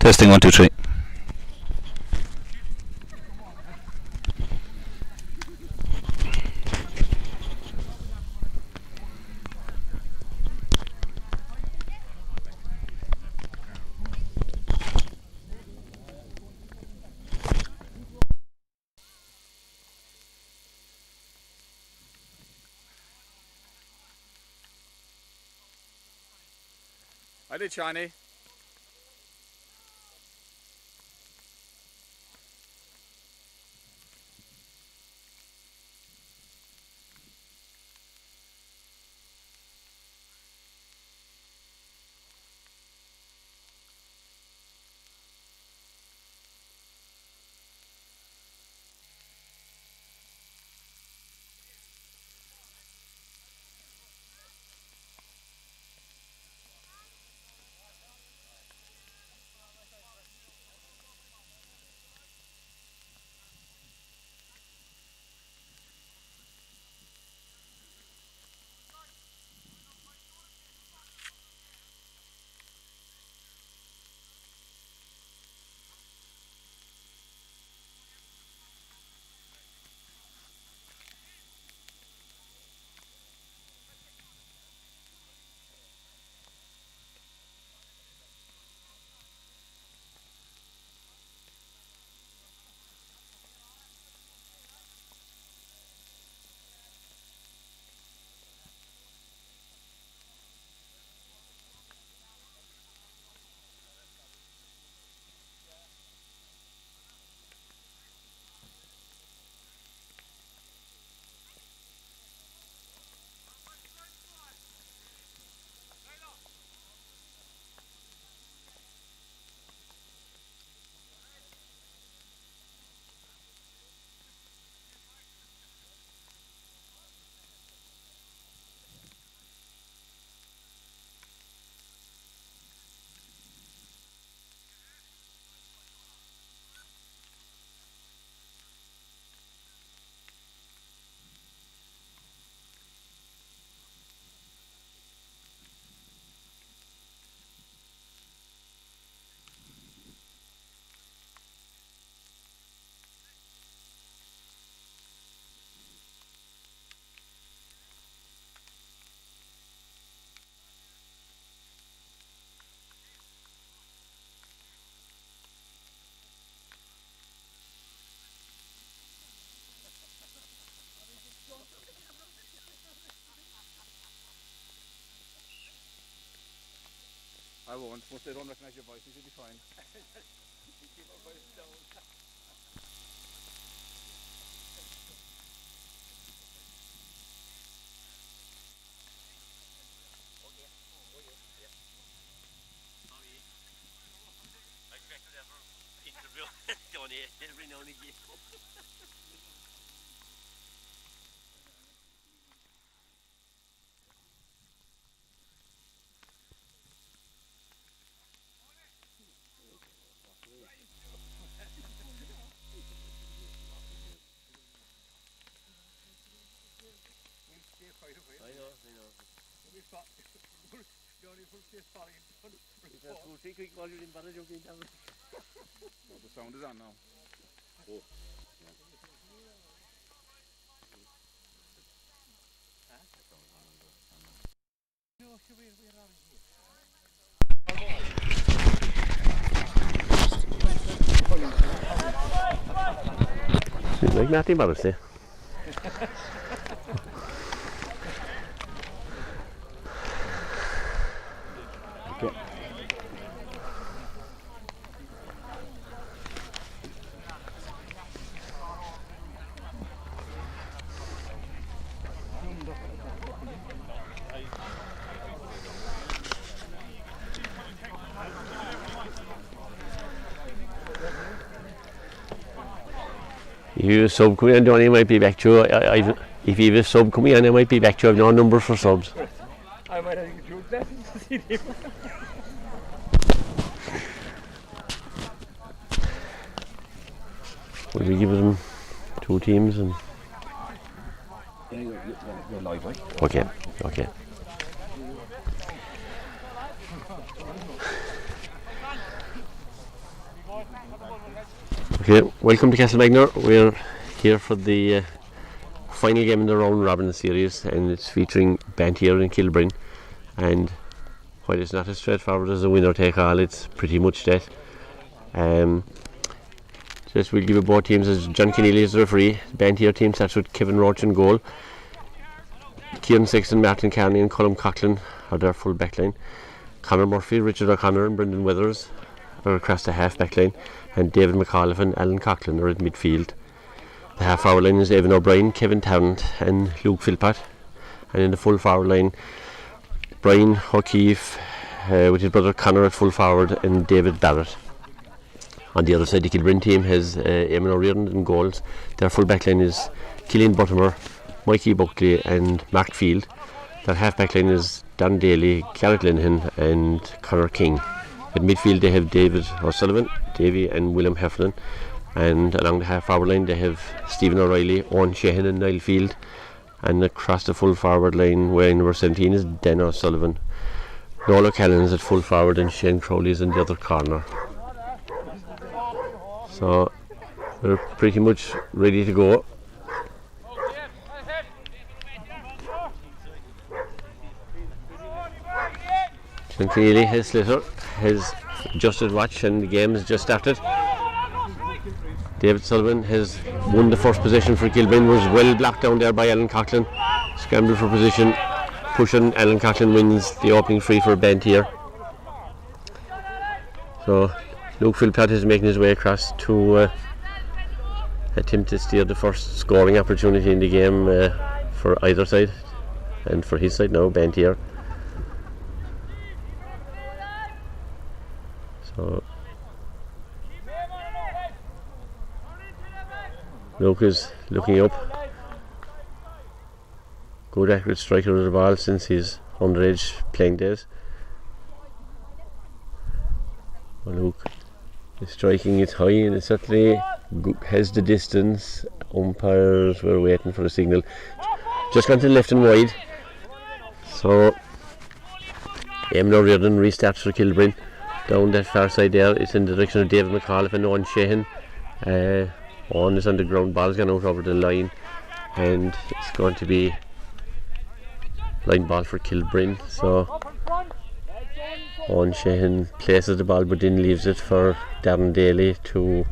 Testing 1, 2, 3. I did, Shiny. I won't, but they don't recognise your voice, you should be fine. You keep our voice down. I know. The sound is on now. Oh. Like nothing about it. You sub coming on, Johnny might be back to you. If you have a sub coming on, I might be back to you. I've no number for subs. I might have to get that to see them. Will we give them 2 teams and? Yeah, you're live, right? Okay. Okay, welcome to Castlemagner. We're here for the final game in the round robin series, and it's featuring Banteer and Kilbrin. And while it's not as straightforward as a winner take all, it's pretty much that. Just we'll give you both teams as John Keneally is the referee. The Banteer team starts with Kevin Roach in goal. Kieran Sexton, Martin Carney and Colm Coughlin are their full back line. Conor Murphy, Richard O'Connor and Brendan Weathers are across the half back line, and David McAuliffe and Alan Coughlin are at midfield. The half forward line is Evan O'Brien, Kevin Tarrant and Luke Philpott, and in the full forward line Brian O'Keefe with his brother Conor at full forward and David Barrett. On the other side, the Kilbrin team has Eamon O'Riordan in goals. Their full back line is Killian Buttimer, Mikey Buckley and Mark Field. Their half back line is Don Daly, Garrett Linehan and Conor King. At midfield they have David O'Sullivan, Davy and William Heflin, and along the half forward line they have Stephen O'Reilly, Owen Sheehan and Niall Field, and across the full forward line wearing number 17 is Dan O'Sullivan. Noel O'Callaghan is at full forward and Shane Crowley is in the other corner. So we're pretty much ready to go. John Keneally, his sliotar, has adjusted watch and the game has just started. David Sullivan has won the first possession for Kilbrin, was well blocked down there by Alan Coughlin. Scrambled for position, pushing. Alan Coughlin wins the opening free for Banteer. So Luke Philpott is making his way across to attempt to steer the first scoring opportunity in the game for either side, and for his side now, Banteer. So Luke is looking up. Good accurate striker of the ball since his underage playing days. Well, Luke is striking it high and it certainly has the distance. Umpires were waiting for the signal. Just gone to the left and wide. So Eamon O'Riordan restarts for Kilbrin. Down that far side there, it's in the direction of David McAuliffe and Owen Sheehan. Owen is on the ground, ball's gone out over the line, and it's going to be line ball for Kilbrin. So Owen Sheehan places the ball but then leaves it for Darren Daly to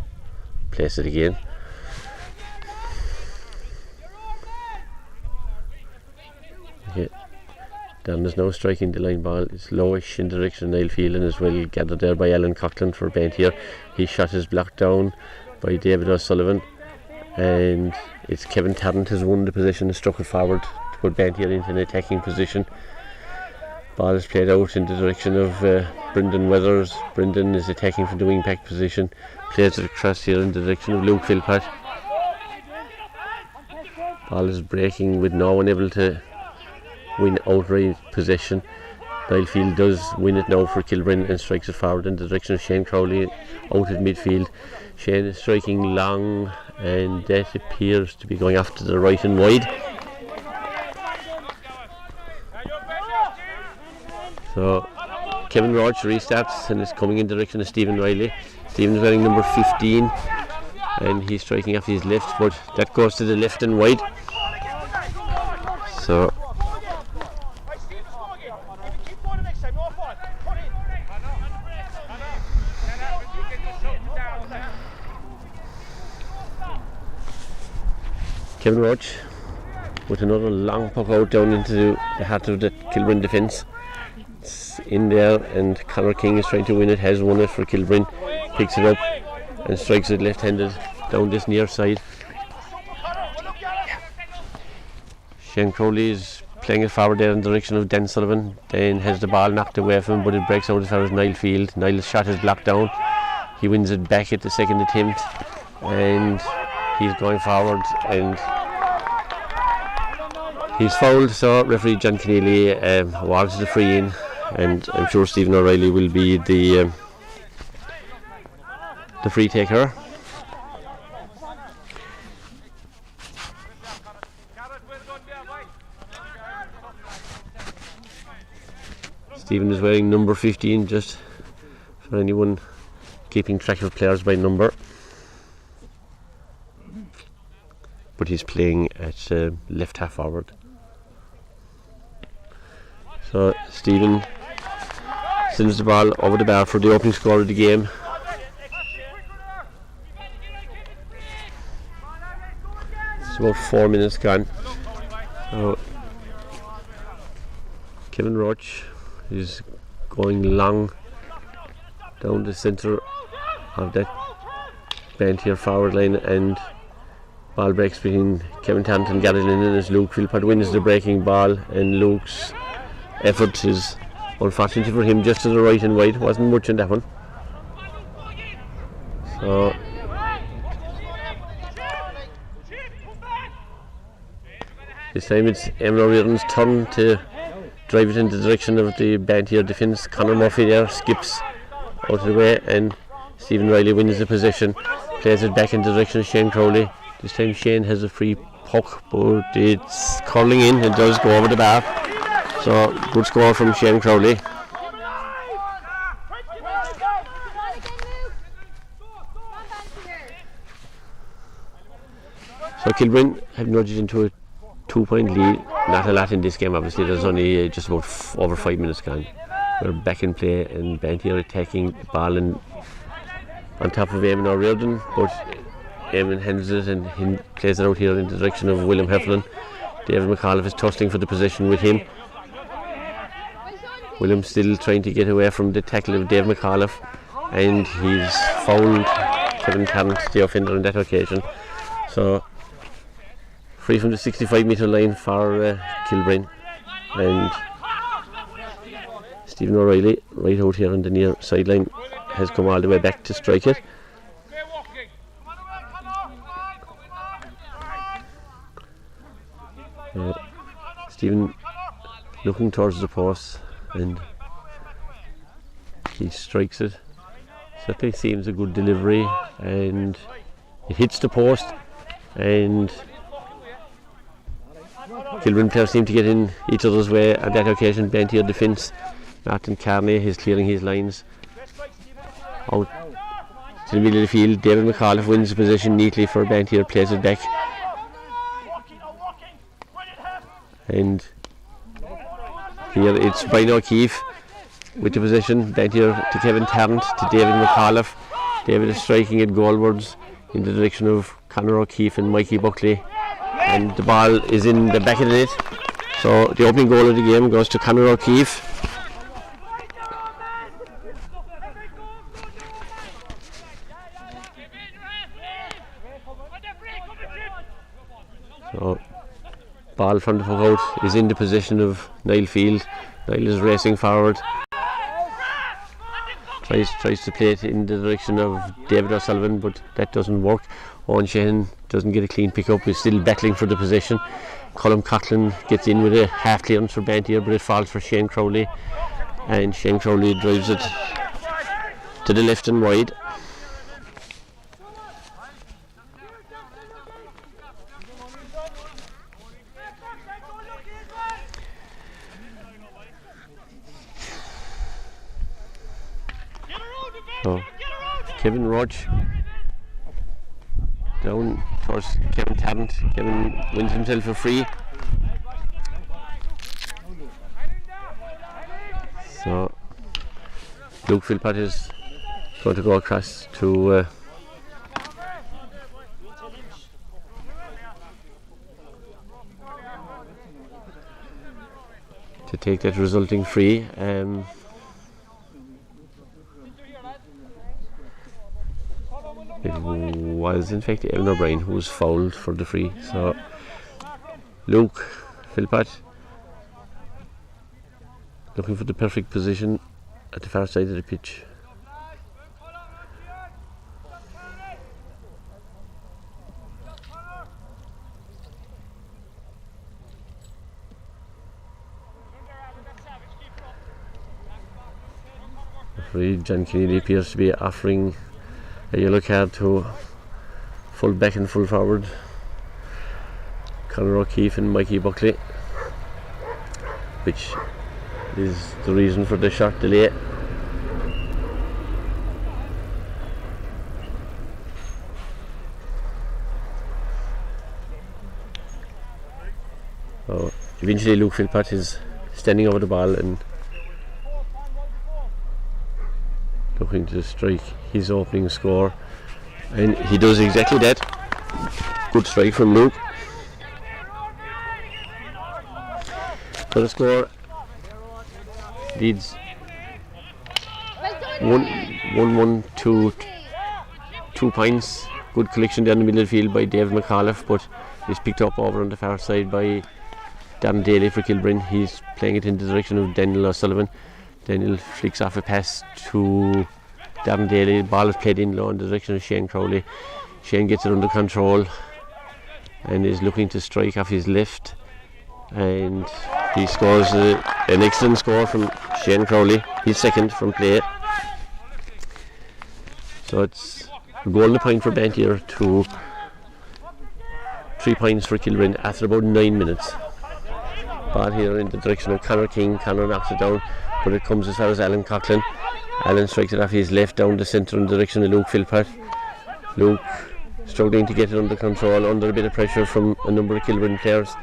place it again. Okay. Darren is now striking the line ball. It's lowish in the direction of Niall Field and is well gathered there by Alan Coughlin for Banteer. His shot is blocked down by David O'Sullivan, and it's Kevin Tarrant has won the possession and struck it forward to put Banteer into an attacking position. Ball is played out in the direction of Brendan Weathers. Brendan is attacking from the wing back position, plays it across here in the direction of Luke Philpott. Ball is breaking with no one able to win outright possession. Niall Field does win it now for Kilbrin and strikes it forward in the direction of Shane Crowley out at midfield. Shane is striking long and that appears to be going off to the right and wide. So Kevin Roach restarts and is coming in the direction of Stephen Riley. Stephen's wearing number 15 and he's striking off his left, but that goes to the left and wide. So Kevin Roach with another long puck out down into the heart of the Kilbrin defence. It's in there and Conor King is trying to win it, has won it for Kilbrin, picks it up and strikes it left-handed down this near side. Shane Crowley is playing it forward there in the direction of Dan Sullivan. Dan has the ball knocked away from him, but it breaks out as far as Niall Field. Niall's shot is blocked down. He wins it back at the second attempt and he's going forward and he's fouled, so referee John Keneally awards the free in, and I'm sure Stephen O'Reilly will be the free taker. Stephen is wearing number 15, just for anyone keeping track of players by number, but he's playing at left half forward. So Stephen sends the ball over the bar for the opening score of the game. It's about 4 minutes gone. So Kevin Roach is going long down the centre of that Banteer forward line, and ball breaks between Kevin Tarrant and Gary Linden as Luke Philpott wins the breaking ball, and Luke's effort is, unfortunately for him, just to the right and wide. Wasn't much in that one. So this time it's Eamon O'Riordan's turn to drive it in the direction of the Banteer defence. Conor Murphy there skips out of the way, and Stephen Riley wins the possession, plays it back in the direction of Shane Crowley. This time Shane has a free puck, but it's curling in. It does go over the bar. So good score from Shane Crowley. So Kilbrin have nudged into a 2-point lead. Not a lot in this game, obviously. There's only just about over 5 minutes gone. We're back in play, and Banteer attacking the ball and on top of Eamon O'Riordan, but Eamon handles it and he plays it out here in the direction of William Heflin. David McAuliffe is tussling for the possession with him. William still trying to get away from the tackle of Dave McAuliffe, and he's fouled Kevin Tarrant, the offender on that occasion. So free from the 65-metre line for Kilbrin, and Stephen O'Reilly right out here on the near sideline has come all the way back to strike it. Stephen looking towards the post, and he strikes it. Certainly seems a good delivery, and it hits the post, and Kilbrin players seem to get in each other's way on that occasion. Banteer defence, Martin Carney is clearing his lines out to the middle of the field. David McAuliffe wins the position neatly for Banteer, plays it back, and here it's Brian O'Keefe with the possession. Banteer to Kevin Tarrant, to David McAuliffe. David is striking it goalwards in the direction of Conor O'Keefe and Mikey Buckley, and the ball is in the back of the net. So the opening goal of the game goes to Conor O'Keefe. So ball from the puck out is in the possession of Niall Field. Niall is racing forward, tries to play it in the direction of David O'Sullivan, but that doesn't work. Owen Sheehan doesn't get a clean pick up. He's still battling for the possession. Colm Coughlin gets in with a half clearance for Banteer, but it falls for Shane Crowley, and Shane Crowley drives it to the left and wide. So Kevin Roach down towards Kevin Tarrant. Kevin wins himself a free. So Luke Philpott is going to go across to take that resulting free. It was in fact Evan O'Brien who was fouled for the free. So Luke Philpott looking for the perfect position at the far side of the pitch. Referee John Kennedy appears to be offering a yellow card to full back and full forward Conor O'Keefe and Mikey Buckley, which is the reason for the short delay. So eventually Luke Philpott is standing over the ball and looking to strike his opening score, and he does exactly that. Good strike from Luke. So the score leads 1-1 to 2 points. Good collection down the middle of the field by Dave McAuliffe, but is picked up over on the far side by Darren Daly for Kilbrin. He's playing it in the direction of Daniel O'Sullivan. Daniel flicks off a pass to Darren Daly. The ball is played in low in the direction of Shane Crowley. Shane gets it under control and is looking to strike off his left, and he scores an excellent score from Shane Crowley, his second from play. So it's a goal and a point for Banteer to 3 points for Kilbrin after about 9 minutes. Ball here in the direction of Conor King. Conor knocks it down, but it comes as far as Alan Coughlin. Alan strikes it off his left down the centre in the direction of Luke Philpott. Luke struggling to get it under control, under a bit of pressure from a number of Kilbrin players.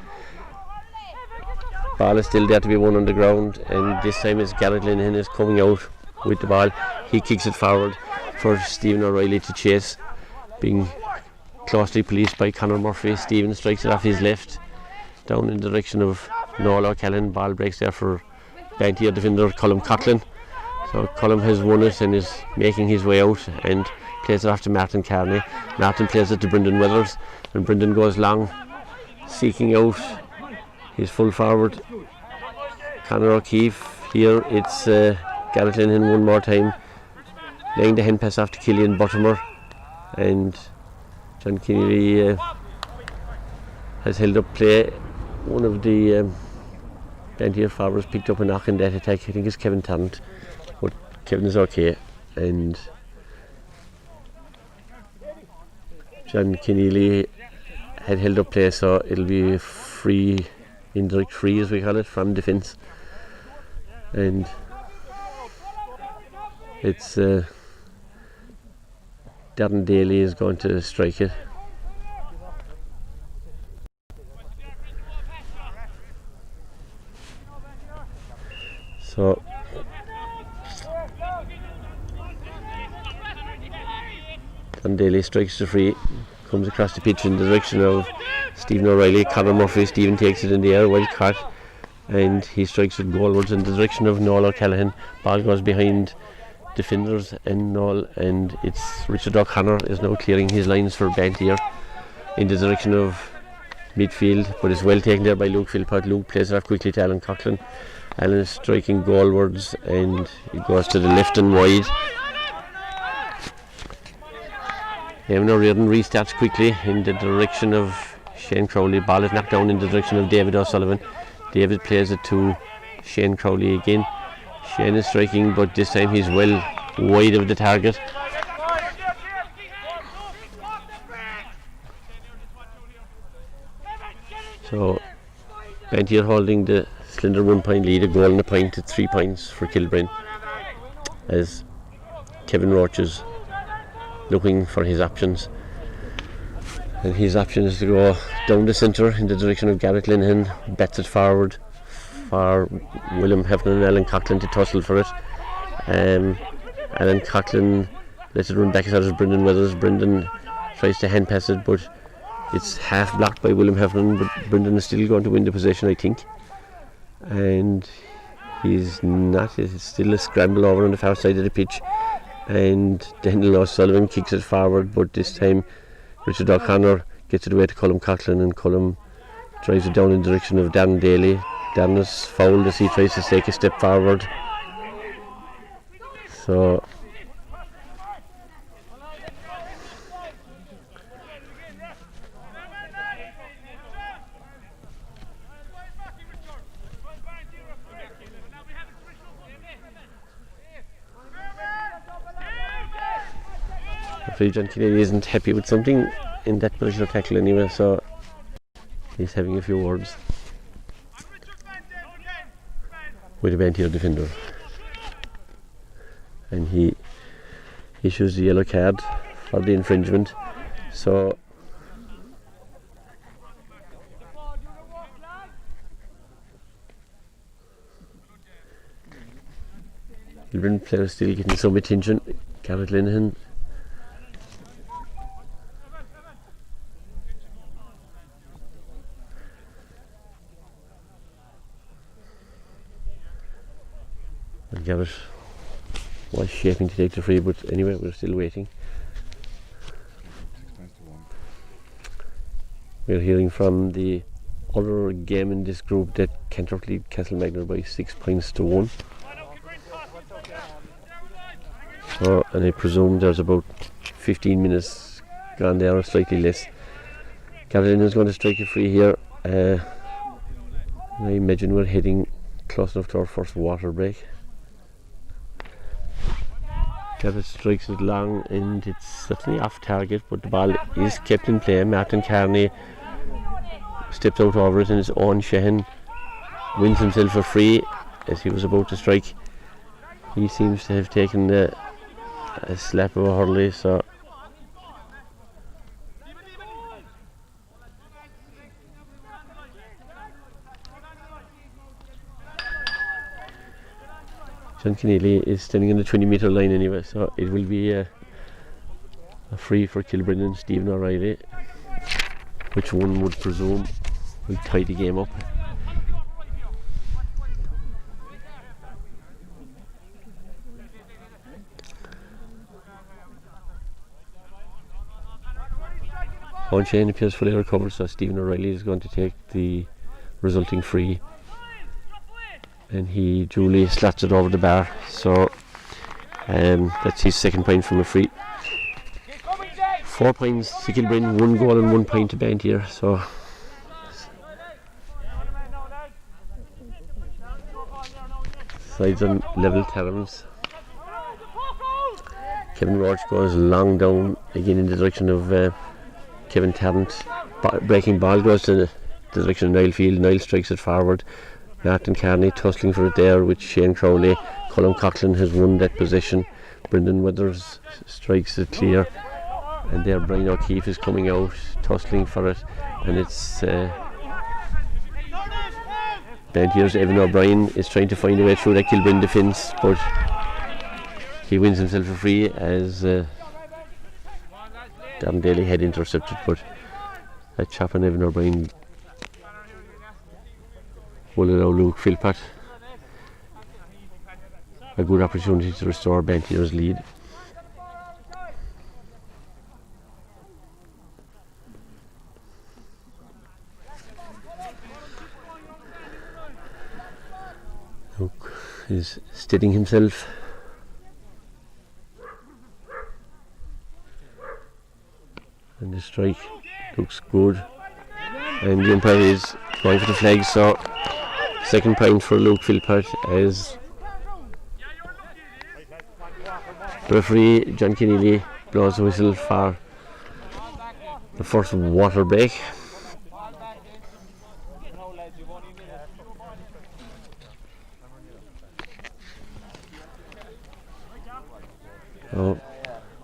Ball is still there to be won on the ground, and this time it's Garrett Linehan is coming out with the ball. He kicks it forward for Stephen O'Reilly to chase, being closely policed by Conor Murphy. Stephen strikes it off his left down in the direction of Noel O'Callaghan. Ball breaks there for Banteer defender Colm Coughlin. So Colm has won it and is making his way out and plays it off to Martin Carney. Martin plays it to Brendan Weathers, and Brendan goes long, seeking out his full forward Conor O'Keefe. Here it's Garrett Linehan one more time, laying the hand pass off to Killian Buttimer, and John Keneally has held up play. One of the Banteer forwards picked up a knock in that attack. I think it's Kevin Tarrant, but Kevin is okay, and John Keneally had held up play, so it'll be free, indirect free as we call it, from defence, and it's Darren Daly is going to strike it. So Darren Daly strikes the free, comes across the pitch in the direction of Stephen O'Reilly. Conor Murphy, Stephen takes it in the air, well caught, and he strikes it goalwards in the direction of Noel O'Callaghan. Ball goes behind defenders and Noel, and it's Richard O'Connor is now clearing his lines for Banteer in the direction of midfield, but it's well taken there by Luke Philpott. Luke plays it off quickly to Alan Coughlin. Alan is striking goalwards, and it goes to the left and wide. Eamon O'Riordan restarts quickly in the direction of Shane Crowley. Ball is knocked down in the direction of David O'Sullivan. David plays it to Shane Crowley again. Shane is striking, but this time he's well wide of the target. So Banteer holding the slender 1 point lead, a goal and a point to 3 points for Kilbrin, as Kevin Roach is looking for his options, and his option is to go down the centre in the direction of Garrett Linehan, bats it forward for William Heffernan and Alan Coughlin to tussle for it. Alan Coughlin lets it run back as far as Brendan Weathers. Brendan tries to hand pass it, but it's half blocked by William Heffernan, but Brendan is still going to win the possession, I think, and he's not. It's still a scramble over on the far side of the pitch, and Daniel O'Sullivan kicks it forward, but this time Richard O'Connor gets it away to Colm Coughlin, and Colm drives it down in the direction of Darren Daly. Darren is fouled as he tries to take a step forward. So John Keneally isn't happy with something in that particular tackle anyway, so he's having a few words with the Banteer defender, and he issues the yellow card for the infringement. So Kilbrin players still getting some attention. Garrett Linehan. And Garrett was shaping to take the free, but anyway, we're still waiting. We're hearing from the other game in this group that Canterbury lead Castlemagner by 6 points to 1. So, and I presume there's about 15 minutes gone there, or slightly less. Carolyn is going to strike a free here. I imagine we're heading close enough to our first water break. Garrett strikes it long and it's certainly off target, but the ball is kept in play. Martin Carney steps out over it and his own Sheehan wins himself a free as he was about to strike. He seems to have taken a slap of a Hurley, so John Keneally is standing on the 20-metre line anyway, so it will be a free for Kilbrin and Stephen O'Reilly, which one would presume will tie the game up. Owen Shane appears fully recovered, so Stephen O'Reilly is going to take the resulting free. And he duly slats it over the bar, so that's his second point from a free. 4 points to Kilbrin, 1 goal and 1 point to Banteer, so sides on level terms. Kevin Roach goes long down again in the direction of Kevin Tarrant. Breaking ball goes to the direction of Niall Field. Niall strikes it forward. Martin Carney tussling for it there with Shane Crowley. Colin Coughlin has won that possession. Brendan Withers strikes it clear, and there Brian O'Keefe is coming out tussling for it, and it's Banteer's Evan O'Brien is trying to find a way through that Kilbrin defence, but he wins himself a free as Darren Daly had intercepted, but that chap and Evan O'Brien will allow Luke Philpott a good opportunity to restore Banteer's lead. Luke is steadying himself. And the strike looks good. And the umpire is going for the flag, so second point for Luke Philpott as referee John Keneally blows the whistle for the first water break.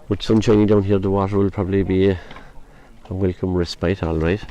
With sun shining down here, the water will probably be a welcome respite, alright.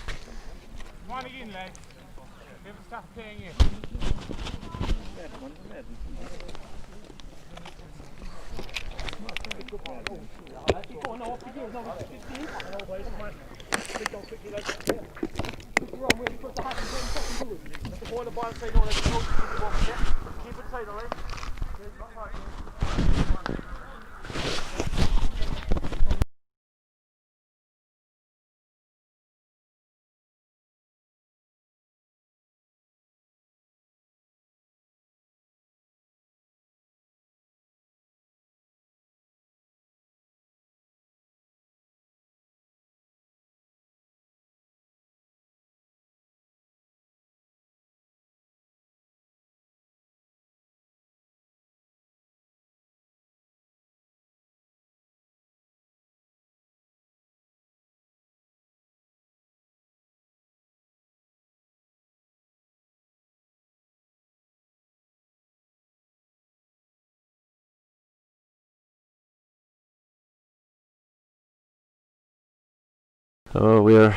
So we're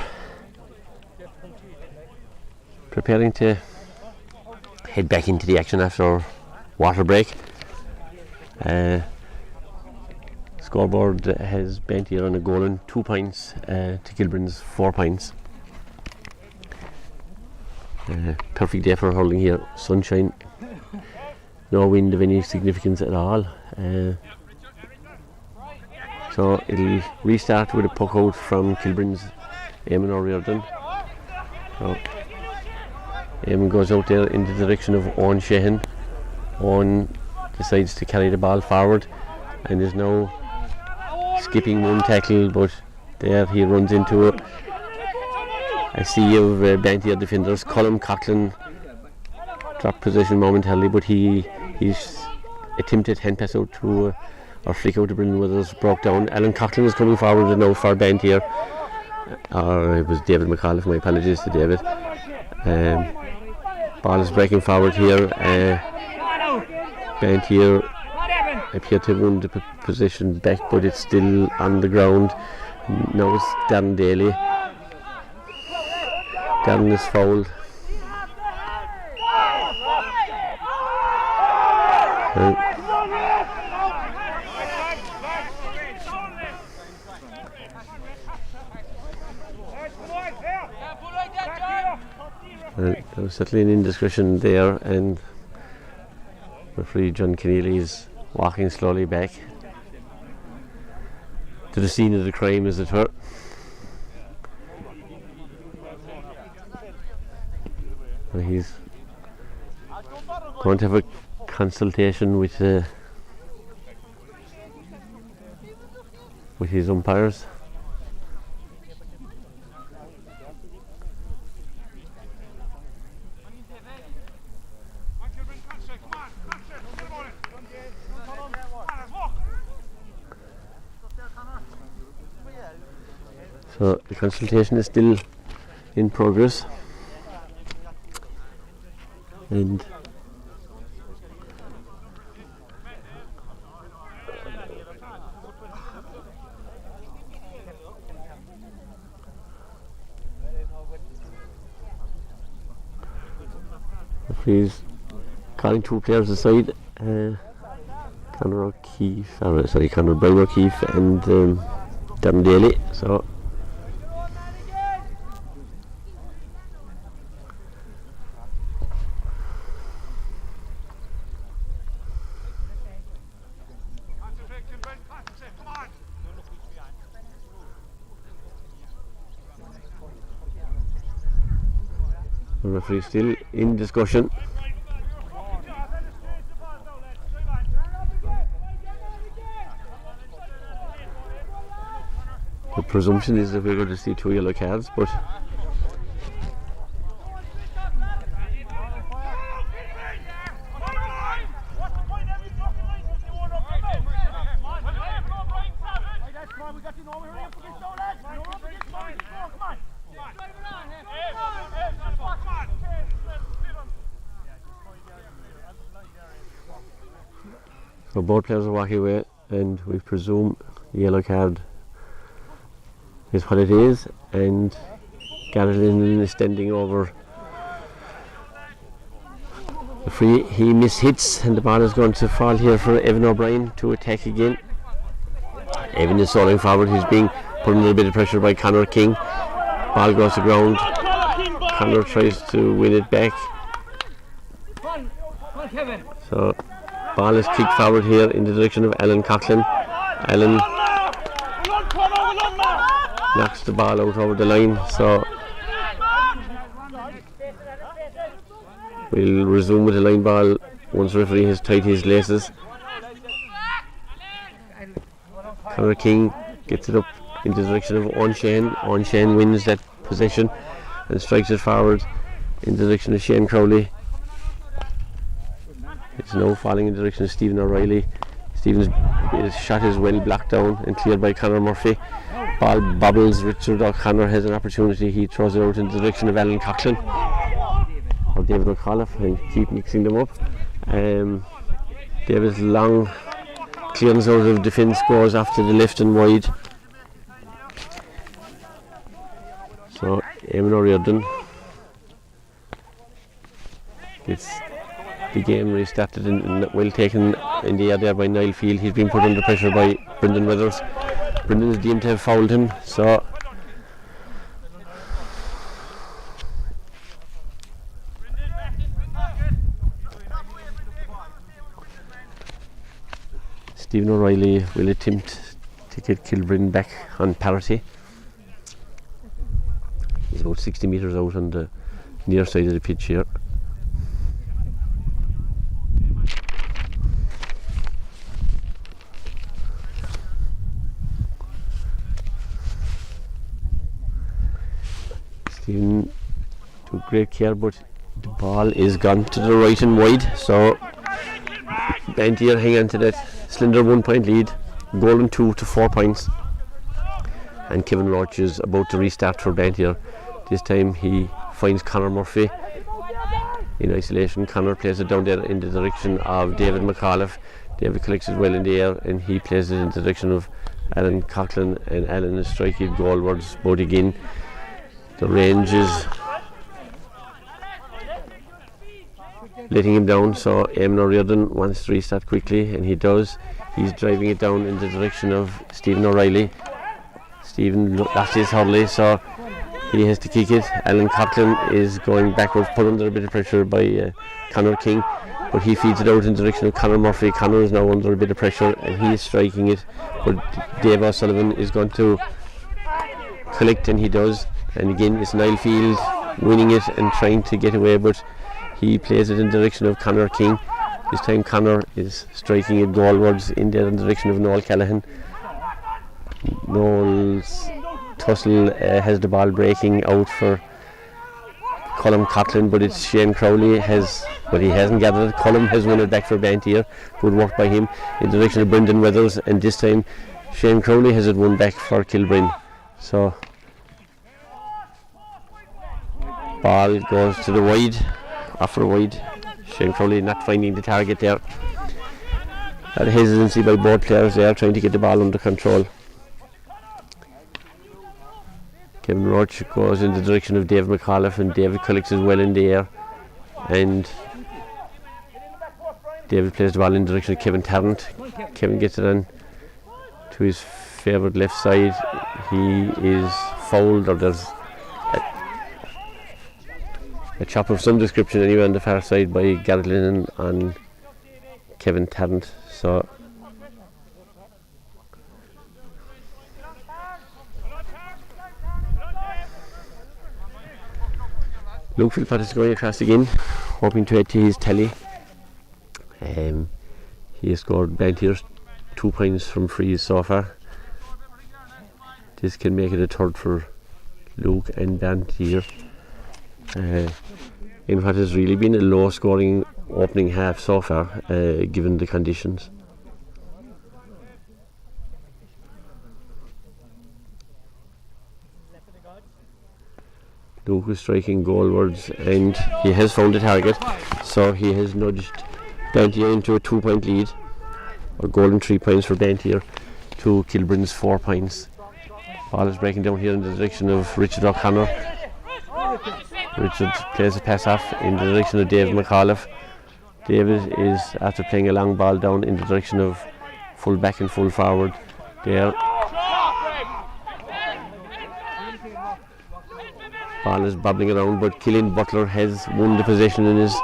preparing to head back into the action after our water break. Scoreboard has Banteer on a goal and 2 points to Kilbrin's 4 points. Perfect day for hurling here. Sunshine, no wind of any significance at all. So it'll restart with a puck out from Kilbrin's Eamon O'Riordan. So Eamon goes out there in the direction of Owen Sheehan. Owen decides to carry the ball forward and is now skipping one tackle, but there he runs into a sea of Banteer defenders. Colm Coughlin dropped possession momentarily, but he's attempted hand pass out to or flick out to Brendan Withers broke down. Alan Coughlin is coming forward now for Banteer. Or it was David McAuliffe, my apologies to David. Ball is breaking forward here. Banteer appear to have won the position back, but it's still on the ground. Now it's Darren Daly. Darren is fouled. There was certainly an indiscretion there, and referee John Keneally is walking slowly back to the scene of the crime, as it were. He's going to have a consultation with his umpires. So the consultation is still in progress, and he's calling 2 players aside, Conor Brian O'Keefe and Darren Daly. So the referee still in discussion. The presumption is that we're going to see 2 yellow cards, but so both players are walking away, and we presume the yellow card is what it is, and Gareth Linden is standing over the free. He mishits, and the ball is going to fall here for Evan O'Brien to attack again. Evan is soaring forward. He's being put under a little bit of pressure by Conor King. Ball goes to ground. Conor tries to win it back. So ball is kicked forward here in the direction of Alan Coughlin. Alan knocks the ball out over the line, so we'll resume with the line ball once the referee has tied his laces. Conor King gets it up in the direction of Owen Sheehan. Owen Sheehan wins that possession and strikes it forward in the direction of Shane Crowley. It's now falling in the direction of Stephen O'Reilly. Stephen's shot is well blocked down and cleared by Conor Murphy. Ball bobbles. Richard O'Connor has an opportunity. He throws it out in the direction of Alan Coughlin or David McAuliffe. I keep mixing them up. David's long clearance out of defence goes off to the left and wide. So Eamon O'Riordan gets the game restarted well taken in the air there by Niall Field. He's been put under pressure by Brendan Weathers. Brendan is deemed to have fouled him, so Stephen O'Reilly will attempt to get Kilbrin back on parity. He's about 60 metres out on the near side of the pitch here. Stephen took great care, but the ball is gone to the right and wide, so Banteer hang on to that slender 1 point lead, goal and 2 to 4 points, and Kevin Roach is about to restart for Banteer. This time he finds Conor Murphy in isolation. Conor plays it down there in the direction of David McAuliffe. David collects it well in the air and he plays it in the direction of Alan Coughlin, and Alan is striking goalwards, but again the range is letting him down, so Eamon O'Riordan wants to restart quickly, and he does. He's driving it down in the direction of Stephen O'Reilly. Stephen lost his hurley, so he has to kick it. Alan Coughlin is going backwards, put under a bit of pressure by Conor King, but he feeds it out in the direction of Conor Murphy. Conor is now under a bit of pressure and he is striking it, but Dave O'Sullivan is going to collect, and he does. And again it's Niall Field winning it and trying to get away, but he plays it in the direction of Conor King. This time Conor is striking it goalwards in the direction of Noel Callaghan. Noel's tussle has the ball breaking out for Colm Coughlin, but it's Shane Crowley but he hasn't gathered it. Colm has won it back for Banteer. Good work by him in the direction of Brendan Weathers, and this time Shane Crowley has it won back for Kilbrin. So ball goes to the wide, after wide. Shane Crowley not finding the target there. That hesitancy by both players there, trying to get the ball under control. Kevin Roach goes in the direction of David McAuliffe, and David collects it well in the air, and David plays the ball in the direction of Kevin Tarrant. Kevin gets it on to his favoured left side. He is fouled, or there's a chop of some description anyway on the far side by Gareth Lennon on Kevin Tarrant. So Luke Philpott is going across again, hoping to add to his tally. He has scored Banteer's 2 points from frees so far. This can make it a third for Luke and Banteer. In what has really been a low scoring opening half so far, given the conditions. Luke is striking goalwards, and he has found a target, so he has nudged Banteer into a 2 point lead, or goal and 3 points for Banteer to Kilbrin's 4 points. Ball is breaking down here in the direction of Richard O'Connor. Richard plays a pass off in the direction of David McAuliffe. David is, after playing a long ball down in the direction of full back and full forward there. Ball is bobbling around, but Killian Butler has won the possession and is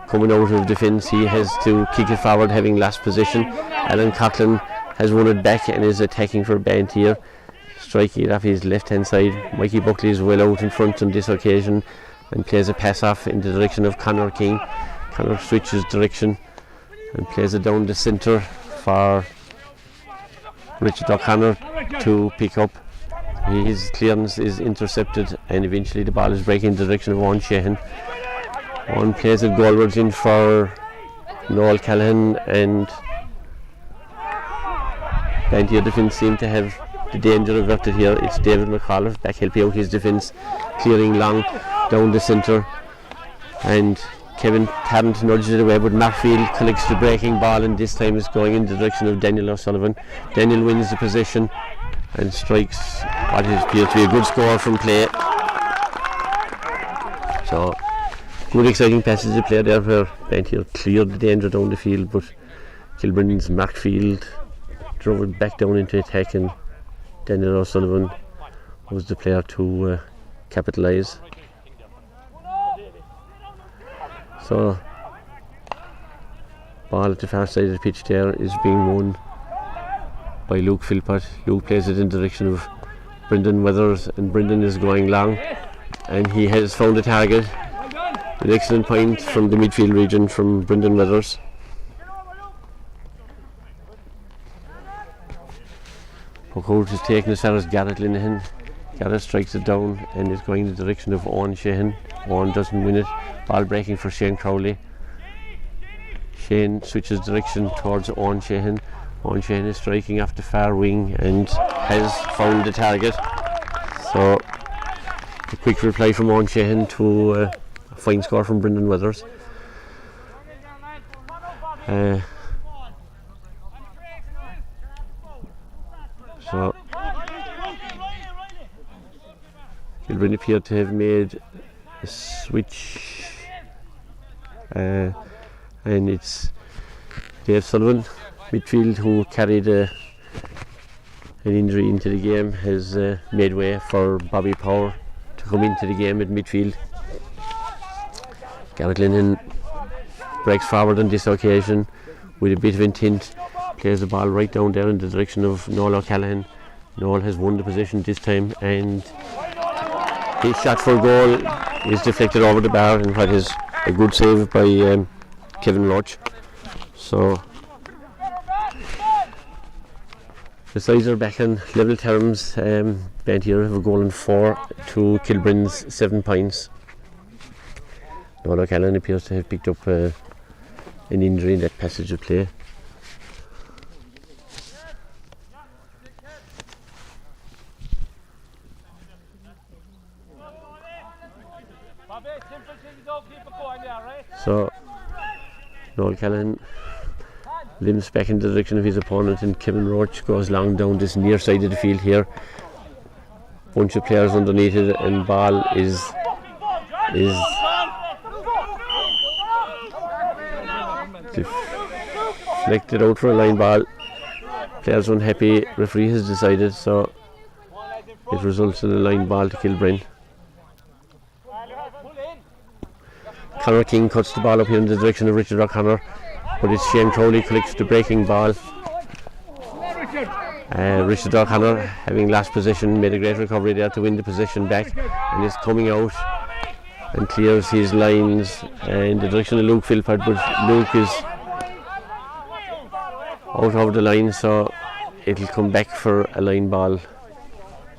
coming out of defence. He has to kick it forward, having lost possession. Alan Coughlin has won it back and is attacking for Banteer, striking it off his left hand side. Mikey Buckley is well out in front on this occasion and plays a pass off in the direction of Conor King. Conor switches direction and plays it down the centre for Richard O'Connor to pick up. His clearance is intercepted, and eventually the ball is breaking in the direction of Owen Sheehan. Owen plays it goalwards in for Noel Callaghan, and Banteer defence seem to have the danger averted here. It's David McAuliffe back helping out his defence, clearing long down the centre, and Kevin Tarrant nudges it away, but Marfield collects the breaking ball, and this time is going in the direction of Daniel O'Sullivan. Daniel wins the possession and strikes what appears to be a good score from play. So Good exciting passage of play there where Banteer cleared the danger down the field, but Kilbrin's Mark Field drove it back down into attack, and Daniel O'Sullivan was the player to capitalise. So ball at the far side of the pitch there is being won by Luke Philpott. Luke plays it in the direction of Brendan Weathers, and Brendan is going long, and he has found a target. An excellent point from the midfield region from Brendan Weathers. Hook is taken as far as Garrett Linehan. Garrett strikes it down and is going in the direction of Owen Sheehan. Owen doesn't win it. Ball breaking for Shane Crowley. Shane switches direction towards Owen Sheehan. Owen Sheehan is striking off the far wing and has found the target. So a quick reply from Owen Sheehan to a fine score from Brendan Weathers. So Kilbrin appear to have made a switch, and it's Dave Sullivan, midfield, who carried an injury into the game, has made way for Bobby Power to come into the game at midfield. Garrett Linehan breaks forward on this occasion with a bit of intent, plays the ball right down there in the direction of Noel O'Callaghan. Noel has won the position this time, and his shot for goal is deflected over the bar, and what is a good save by Kevin Roach. So the sides are back on level terms. Banteer have a goal and 4 to Kilbrin's 7 points. Noel O'Callaghan appears to have picked up an injury in that passage of play. So Noel Callaghan limps back in the direction of his opponent, and Kevin Roach goes long down this near side of the field here. Bunch of players underneath it, and ball is deflected out for a line ball. Players unhappy, referee has decided, so it results in a line ball to Kilbrin. Conor King cuts the ball up here in the direction of Richard O'Connor, but it's Shane Crowley collects the breaking ball. Richard O'Connor, having lost possession, made a great recovery there to win the possession back, and is coming out and clears his lines in the direction of Luke Philpott, but Luke is out over the line, so it'll come back for a line ball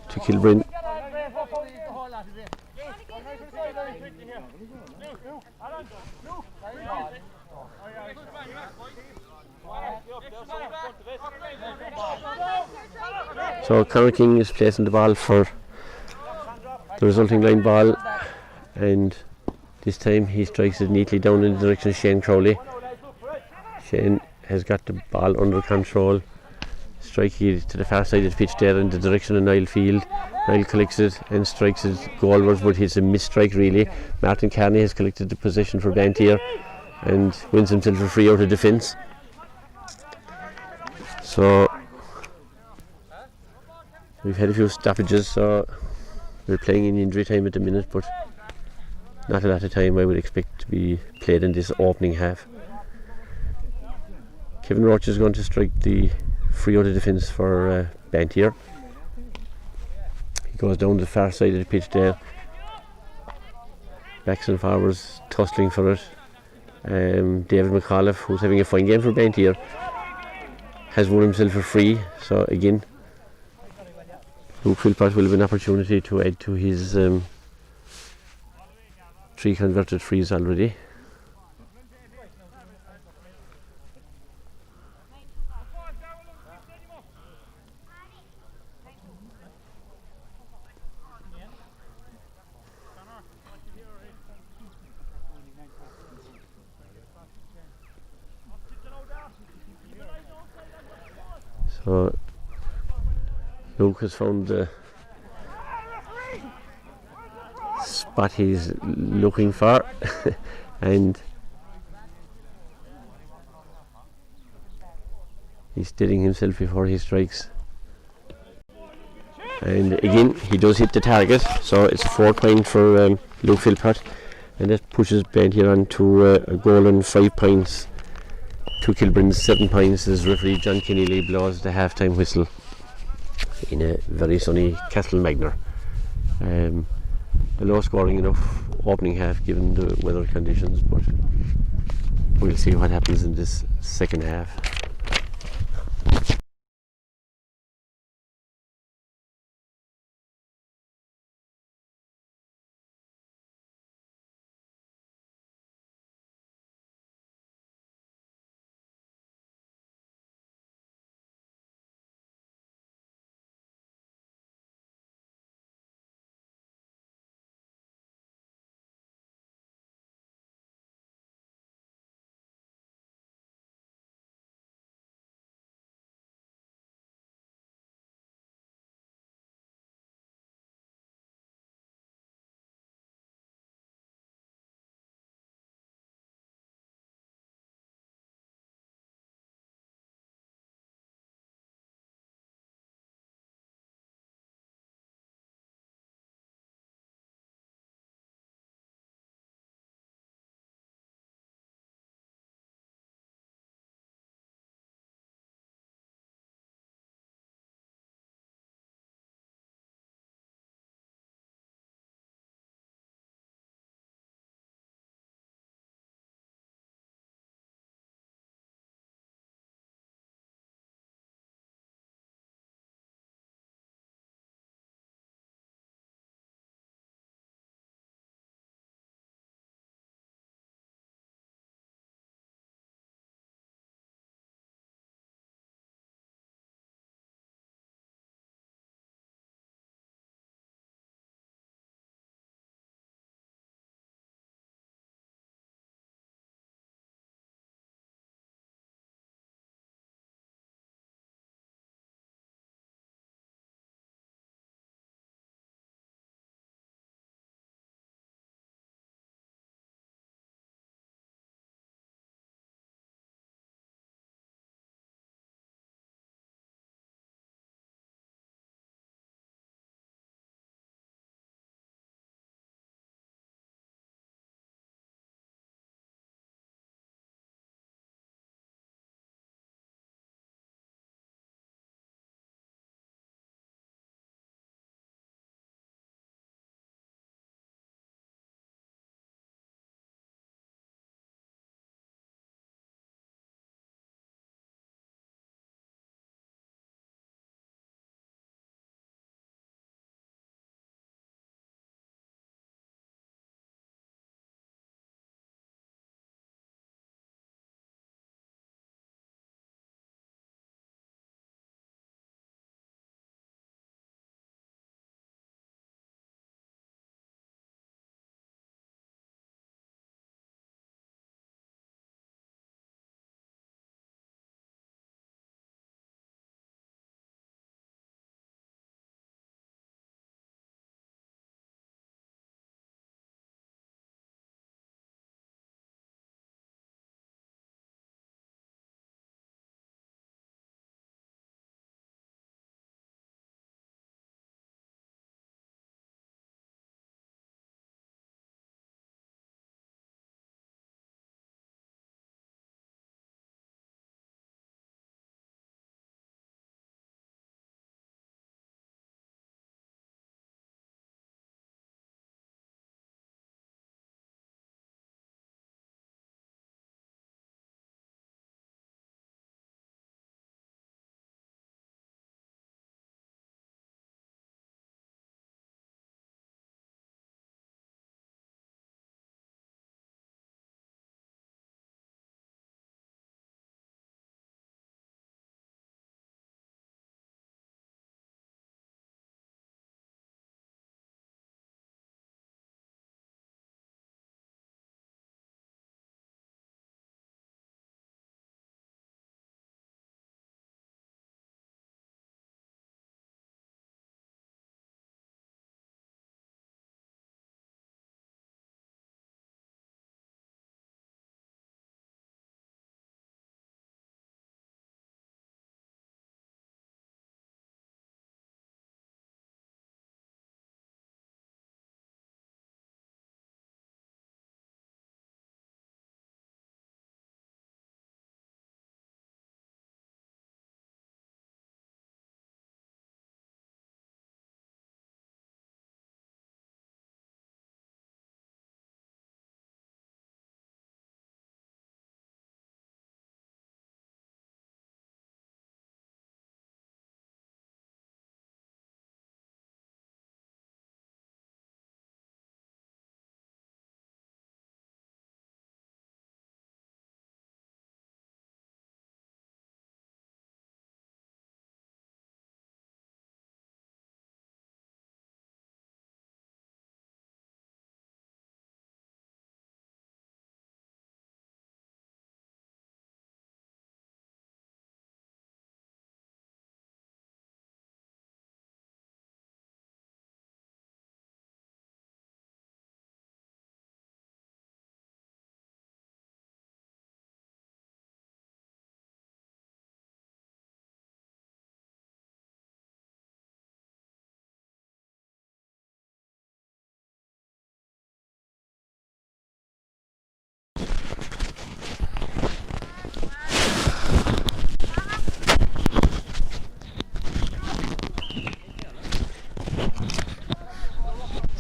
to Kilbrin. So Conor King is placing the ball for the resulting line ball, and this time he strikes it neatly down in the direction of Shane Crowley. Shane has got the ball under control, striking it to the far side of the pitch there in the direction of Niall Field. Niall collects it and strikes it goalwards, but it's a misstrike really. Martin Carney has collected the possession for Banteer and wins himself a free out of defence. So we've had a few stoppages, so we're playing in injury time at the minute, but not a lot of time I would expect to be played in this opening half. Kevin Roach is going to strike the free out of defence for Banteer. He goes down the far side of the pitch there, backs and forwards tussling for it. David McAuliffe, who's having a fine game for Banteer, has won himself a free, so again Luke Philpott will have an opportunity to add to his 3 converted frees already. So Luke has found the spot he's looking for. And he's steadying himself before he strikes. And again, he does hit the target, so it's a 4 point for Luke Philpott, and that pushes Banteer on to a goal and 5 points to Kilbrin's 7 points as referee John Keneally blows the half-time whistle in a very sunny Castlemagner. A low scoring enough opening half given the weather conditions, but we'll see what happens in this second half.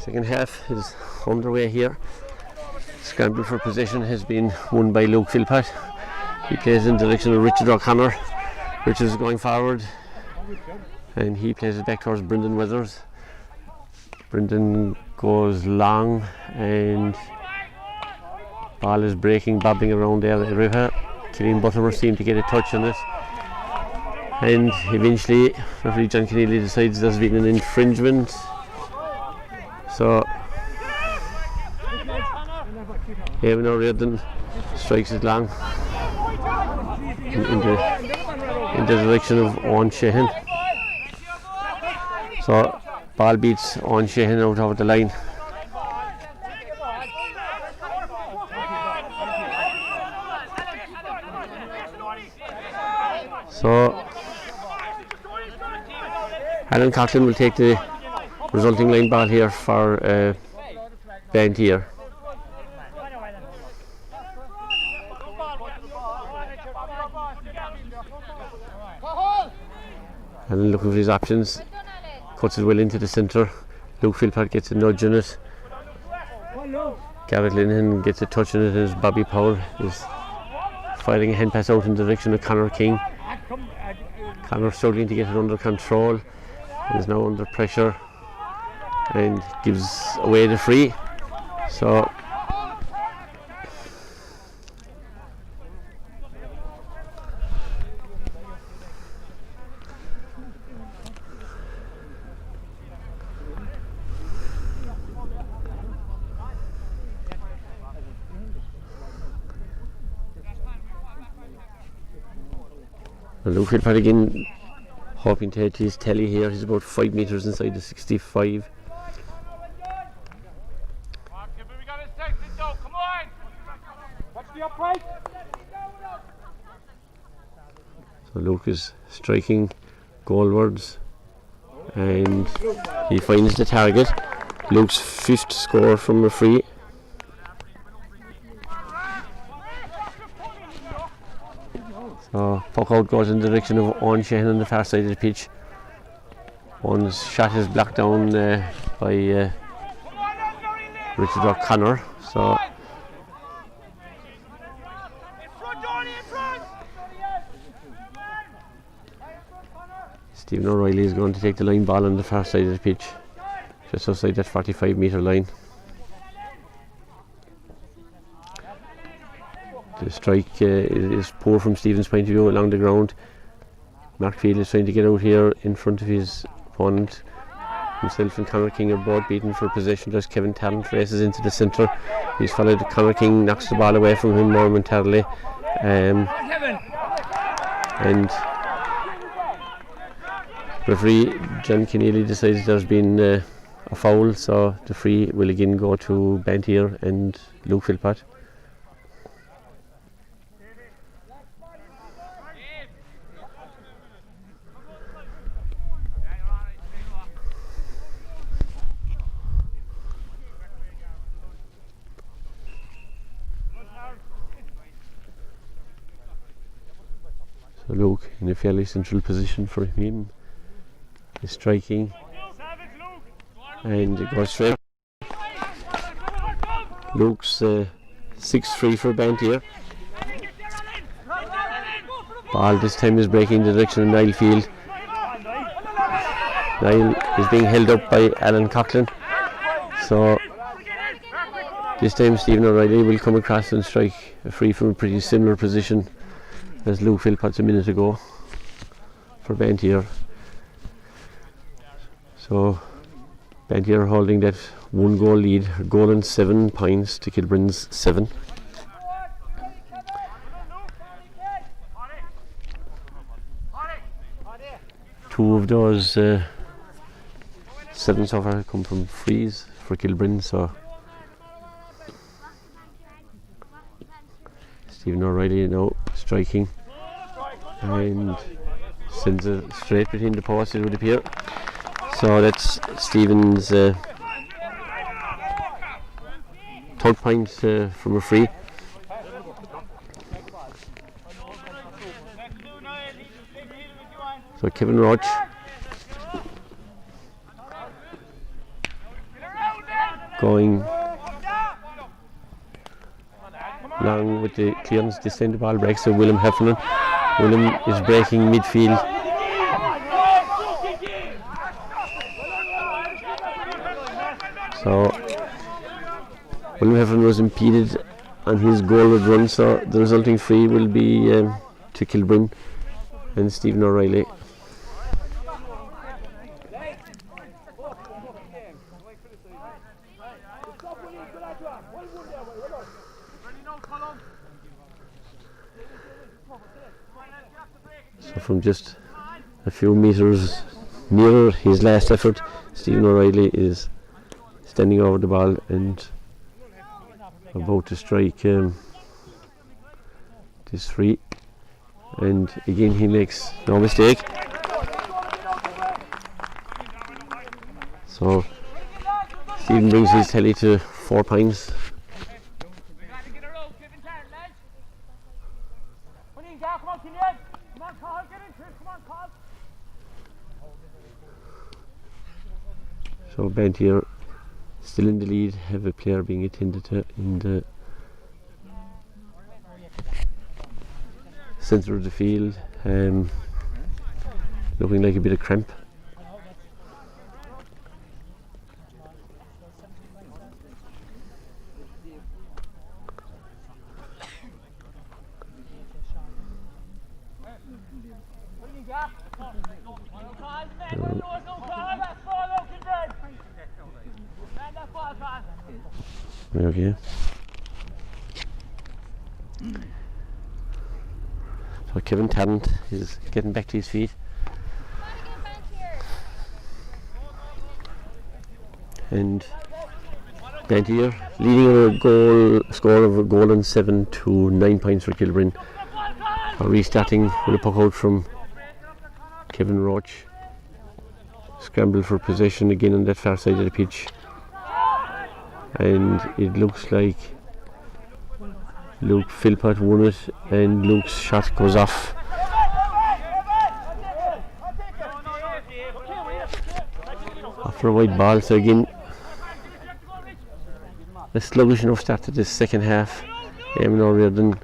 Second half is underway here. Scramble for possession has been won by Luke Philpott. He plays in the direction of Richard O'Connor. Richard is going forward and he plays it back towards Brendan Weathers. Brendan goes long and ball is breaking, bobbing around there everywhere. Killian Butterworth seemed to get a touch on it, and eventually referee John Keneally decides there's been an infringement, so Eamon O'Riordan strikes it long in the direction of Owen Sheehan. So ball beats Owen Sheehan out over the line. So Alan Coughlin will take the resulting line ball here for Banteer. Alan looking for his options, cuts it well into the centre. Luke Philpott gets a nudge on it. Garrett Linehan gets a touch on it as Bobby Powell is firing a hand pass out in the direction of Conor King. Conor struggling to get it under control, is now under pressure and gives away the free. So Luke Philpott again hoping to head to his telly here. He's about 5 metres inside the 65. So Luke is striking goalwards and he finds the target. Luke's 5th score from a free. So puck out goes in the direction of Owen Sheehan on the far side of the pitch. Owen's shot is blocked down by Richard O'Connor. So Stephen O'Reilly is going to take the line ball on the far side of the pitch, just outside that 45-metre line. The strike is poor from Stephen's point of view along the ground. Mark Field is trying to get out here in front of his opponent. Himself and Conor King are both beaten for possession as Kevin Talent races into the centre. He's followed. Conor King knocks the ball away from him momentarily. And referee John Keneally decides there's been a foul, so the free will again go to Banteer and Luke Philpott. So Luke in a fairly central position for him is striking and it goes straight. Luke's 6th free for Banteer. Ball this time is breaking in the direction of Niall Field. Niall is being held up by Alan Coughlin. So this time Stephen O'Reilly will come across and strike a free from a pretty similar position as Luke Philpott a minute ago for Banteer. So Banteer holding that 1 goal lead, goal and 7 points to Kilbrin's 7. Two of those 7 so far come from frees for Kilbrin, so Stephen O'Reilly now striking and sends it straight between the posts, it would appear. So that's Stephen's 3rd point from a free. So Kevin Roach going long with the clearance. This time the ball breaks to William Heffernan. William is breaking midfield. So William Heffernan was impeded on his goalward run, so the resulting free will be to Kilbrin and Stephen O'Reilly. So from just a few metres nearer his last effort, Stephen O'Reilly is standing over the ball and about to strike this free, and again he makes no mistake. So Stephen brings his tally to 4 points. So Banteer still in the lead, have a player being attended to in the centre of the field, looking like a bit of cramp. Okay. So Kevin Tarrant is getting back to his feet. And Banteer leading a score of a goal and 7 to 9 points for Kilbrin. Restarting with a puck out from Kevin Roach. Scramble for possession again on that far side of the pitch. And it looks like Luke Philpott won it, and Luke's shot goes off. After a wide ball, so again a sluggish enough start to the second half. Eamon O'Riordan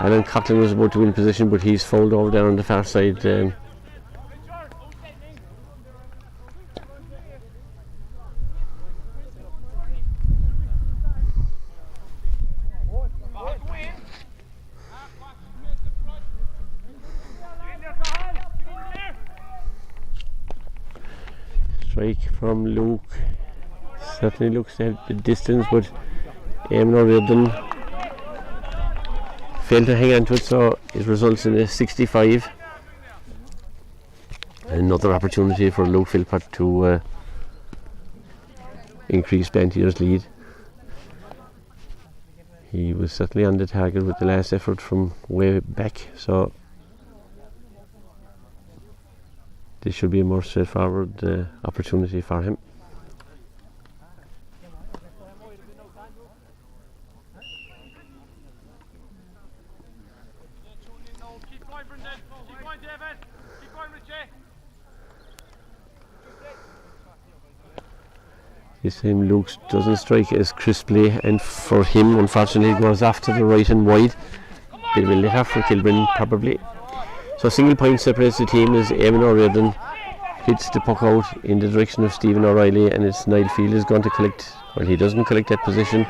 Alan Coughlin was about to win position, but he's fouled over there on the far side. Strike from Luke, certainly looks to have the distance, but Eamon O'Riordan failed to hang on to it, so it results in a 65. Another opportunity for Luke Philpott to increase Banteer's lead. He was certainly on the target with the last effort from way back, so this should be a more straightforward opportunity for him. This time Luke doesn't strike as crisply, and for him unfortunately it goes off to the right and wide. Bit of a let off for Kilbrin probably. So single point separates the team as Eamon O'Riordan hits the puck out in the direction of Stephen O'Reilly, and it's Niall Field is going to collect. Well, he doesn't collect that position.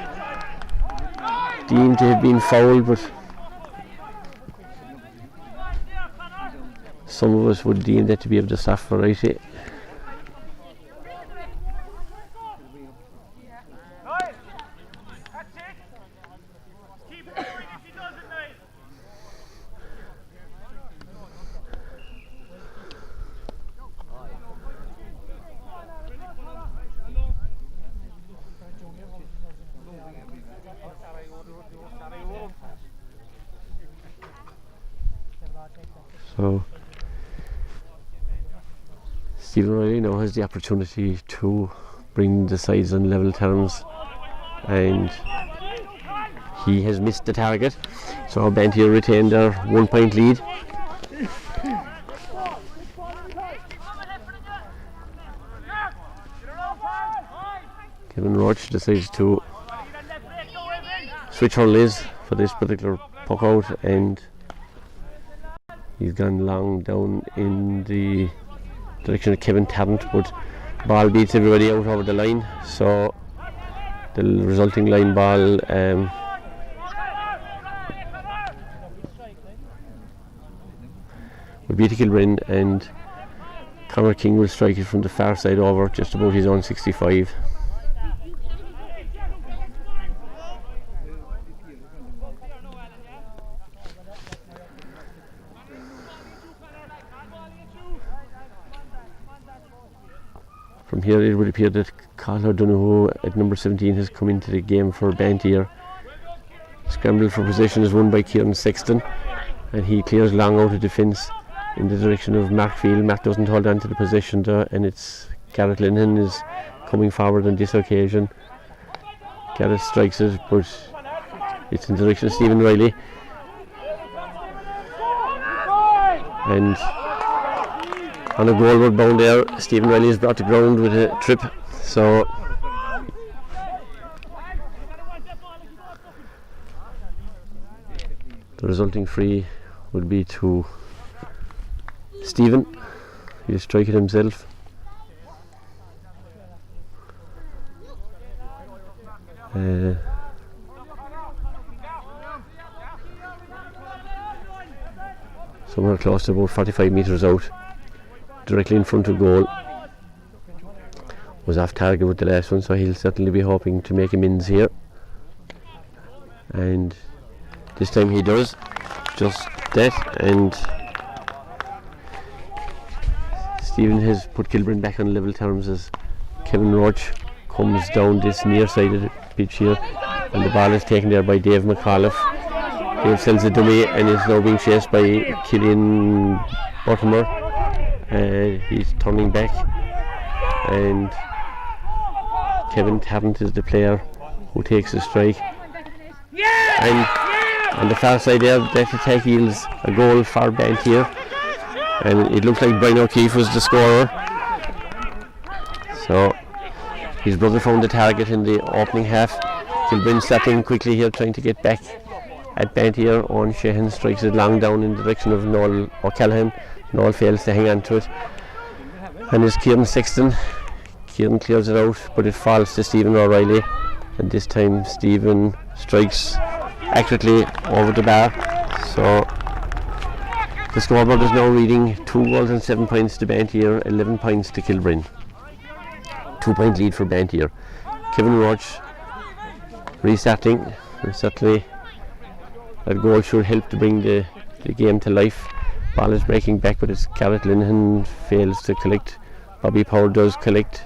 Deemed to have been fouled, but some of us would deem that to be of the soft variety. So Stephen O'Reilly now has the opportunity to bring the sides on level terms, and he has missed the target. So Banteer retained their 1 point lead. Kevin Roach decides to switch hurleys for this particular puck out, and he's gone long down in the direction of Kevin Tarrant, but ball beats everybody out over the line, so the resulting line ball will be to Kilbrin, and Conor King will strike it from the far side over just about his own 65. From here it would appear that Cathal O'Donoghue at number 17 has come into the game for Banteer. Scramble for possession is won by Kieran Sexton, and he clears long out of defence in the direction of Mark Field. Mark doesn't hold on to the possession there, and it's Garrett Linehan is coming forward on this occasion. Garrett strikes it, but it's in the direction of Stephen Riley, and on a goalward bound there, Stephen Riley is brought to ground with a trip, so the resulting free would be to Stephen. He'll strike it himself. Somewhere close to about 45 metres out, directly in front of goal. Was off target with the last one, so he'll certainly be hoping to make amends here, and this time he does just that, and Stephen has put Kilbrin back on level terms as Kevin Roach comes down this near side of the pitch here, and the ball is taken there by Dave McAuliffe. Dave sells a dummy and is now being chased by Killian Buttimer. He's turning back, and Kevin Tarrant is the player who takes the strike, and on the far side there that attack yields a goal for Banteer, and it looks like Brian O'Keefe was the scorer. So his brother found the target in the opening half. Kilbrin stepping quickly here, trying to get back at Banteer. Owen Sheehan strikes it long down in the direction of Noel O'Callaghan. Noel fails to hang on to it, and it's Kieran Sexton. Kieran clears it out, but it falls to Stephen O'Reilly, and this time Stephen strikes accurately over the bar. So the scoreboard is now reading 2 goals and 7 points to Banteer, 11 points to Kilbrin. 2-point lead for Banteer. Kevin Roach restarting, and certainly that goal should help to bring the game to life. Ball is breaking back, but it's Garrett Linehan fails to collect. Bobby Powell does collect,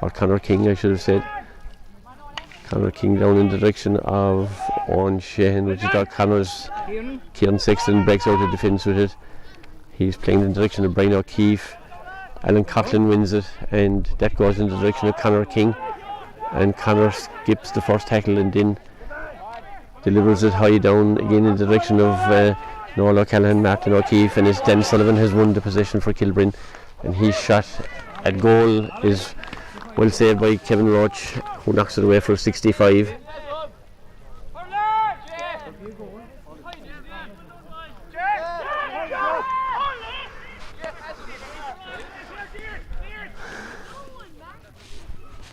or Conor King I should have said. Conor King down in the direction of Owen Sheehan, which is Connor's. Kieran Sexton breaks out of defence with it. He's playing in the direction of Brian O'Keefe. Alan Coughlin wins it, and that goes in the direction of Conor King, and Conor skips the first tackle and then delivers it high down again in the direction of Noel O'Callaghan. Martin O'Keefe, and as Dan Sullivan has won the possession for Kilbrin, and his shot at goal is well saved by Kevin Roach, who knocks it away for 65.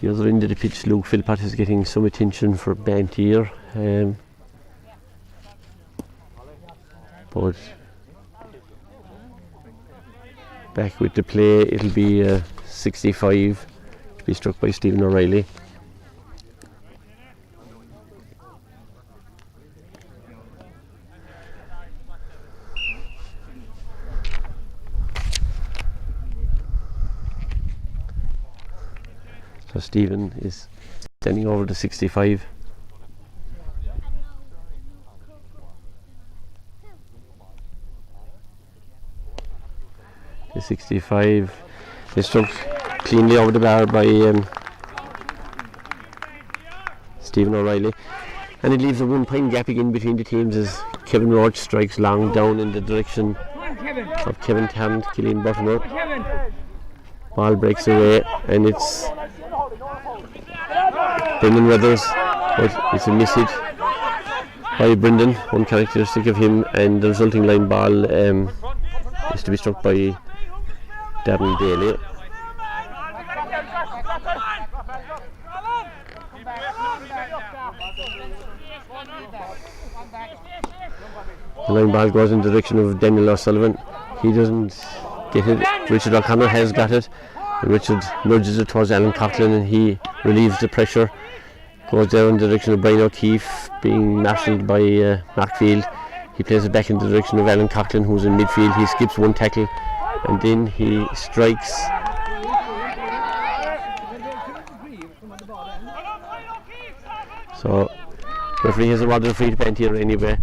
The other end of the pitch, Luke Philpott is getting some attention for Banteer, but back with the play, it'll be 65 to be struck by Stephen O'Reilly. So Stephen is standing over the 65. The 65 is struck cleanly over the bar by Stephen O'Reilly, and it leaves a 1-point gap again between the teams as Kevin Roach strikes long down in the direction of Kevin Tarrant. Killian Buttimer. Ball breaks away, and it's Brendan Weathers, but it's a miss hit by Brendan, uncharacteristic of him, and the resulting line ball is to be struck by Darren Daly. The line ball goes in the direction of Daniel O'Sullivan. He doesn't get it. Richard O'Connor has got it. And Richard nudges it towards Alan Coughlin, and he relieves the pressure. Goes there in the direction of Brian O'Keefe, being marshalled by Mark Field. He plays it back in the direction of Alan Coughlin, who's in midfield. He skips one tackle and then he strikes. So referee has awarded a free to Banteer anyway.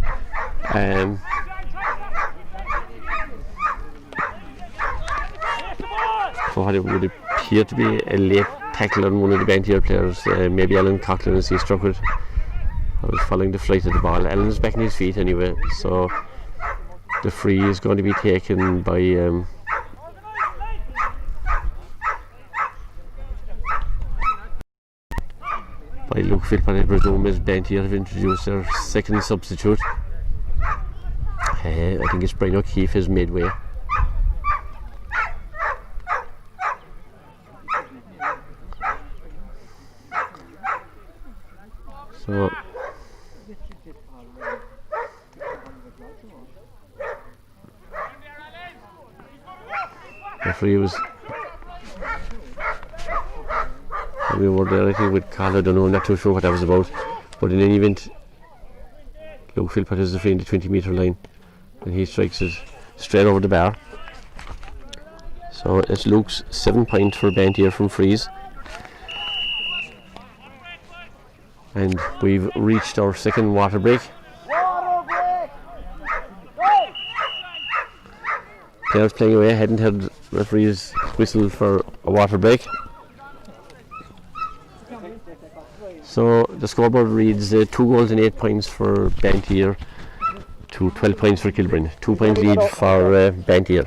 For what it would appear to be a late tackle on one of the Banteer players, maybe Alan Coughlin, as he struck it. I was following the flight of the ball. Alan's back on his feet anyway, so the free is going to be taken by Luke Philpott, I presume, as Banteer have introduced their second substitute. I think it's Brian O'Keefe has made way. So referee was we were there, I think, with Carl. I don't know, I'm not too sure what that was about, but in any event Luke Philpott is the free in the 20-metre line and he strikes it straight over the bar. So it's Luke's 7 points for Banteer from frees. And we've reached our second water break. Players playing away, hadn't had referees whistle for a water break. So the scoreboard reads 2 goals and 8 points for Banteer to 12 points for Kilbrin. 2 point lead for Banteer.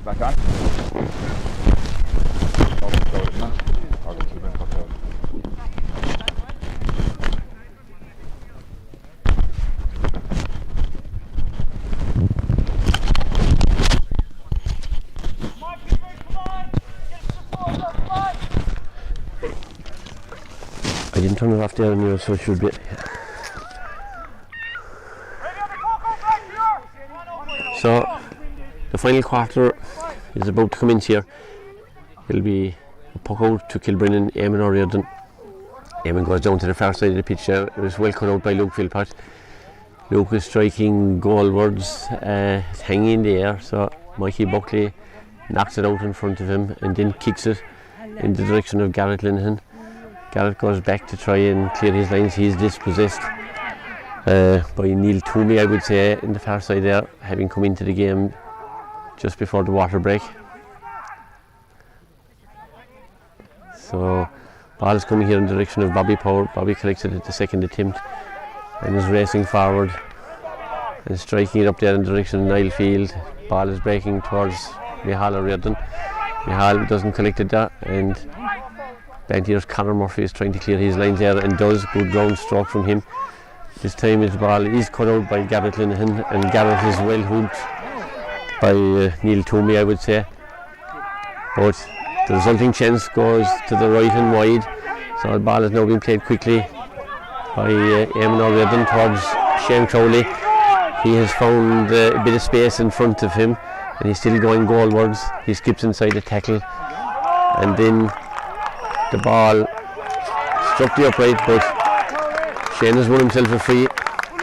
Back on. I didn't turn it off there anyway, so it should be. So the final quarter is about to commence here. It'll be a puck out to Kilbrin and Eamon O'Riordan. Eamon goes down to the far side of the pitch there. It was well cut out by Luke Philpott. Luke is striking goalwards, hanging in the air, so Mikey Buckley knocks it out in front of him and then kicks it in the direction of Garrett Linehan. Garrett goes back to try and clear his lines. He's dispossessed by Neil Toomey, I would say, in the far side there, having come into the game just before the water break. So ball is coming here in the direction of Bobby Power. Bobby collects it at the second attempt and is racing forward and striking it up there in the direction of Niall Field. Ball is breaking towards Micheál O'Riordan. Micheál doesn't collect it there, and Banteer's Conor Murphy is trying to clear his lines there and does. Good ground stroke from him. This time his ball is cut out by Garrett Linehan, and Garrett is well hooked by Neil Toomey, I would say. But the resulting chance goes to the right and wide, so the ball has now been played quickly by Eamon O'Riordan towards Shane Crowley. He has found a bit of space in front of him, and he's still going goalwards. He skips inside the tackle, and then the ball struck the upright, but Shane has won himself a free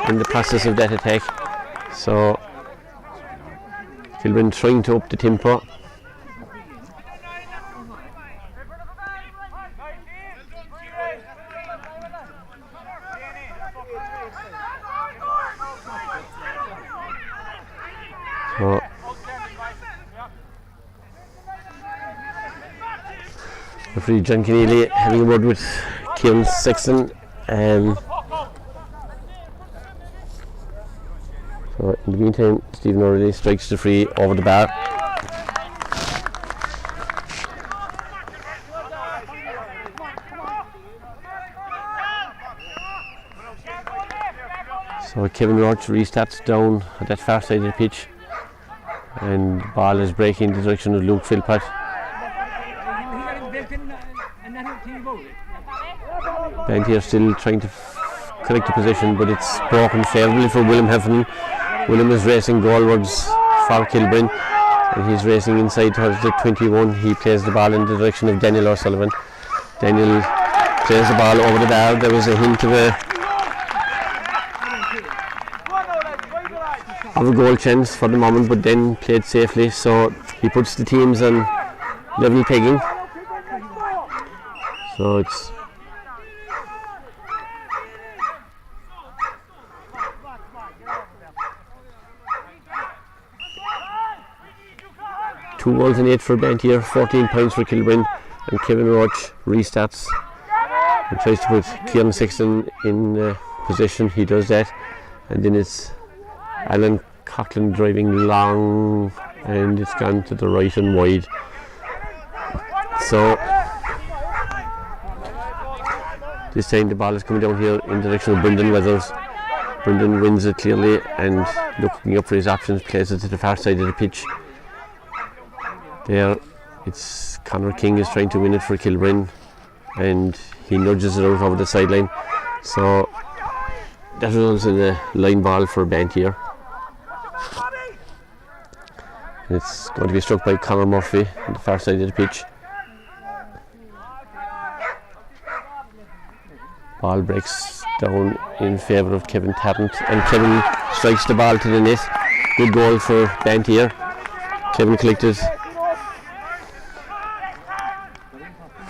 in the process of that attack. So Kilbrin trying to up the tempo. So referee John Keneally having a word with Kieran Sexton. So in the meantime, Stephen O'Reilly strikes the free over the bar. So Kevin Roach restarts down at that far side of the pitch, and the ball is breaking in the direction of Luke Philpott. Banteer still trying to collect the possession, but it's broken favourably for William Heffernan. William is racing goalwards for Kilbrin, and he's racing inside towards the 21. He plays the ball in the direction of Daniel O'Sullivan. Daniel plays the ball over the bar. There was a hint of a goal chance for the moment, but then played safely, so he puts the teams on level pegging. So it's two goals and 8 for Banteer, 14 points for Kilbrin, and Kevin Roach restarts and tries to put Kieran Sexton in possession. He does that, and then it's Alan Coughlin driving long, and it's gone to the right and wide. So this time the ball is coming down here in the direction of Brendan Weathers. Brendan wins it clearly, and looking up for his options, plays it to the far side of the pitch. There it's Conor King is trying to win it for Kilbrin, and he nudges it out over the sideline, so that results in a line ball for Banteer. It's going to be struck by Conor Murphy on the far side of the pitch. Ball breaks down in favour of Kevin Tarrant, and Kevin strikes the ball to the net. Good goal for Banteer. Kevin collected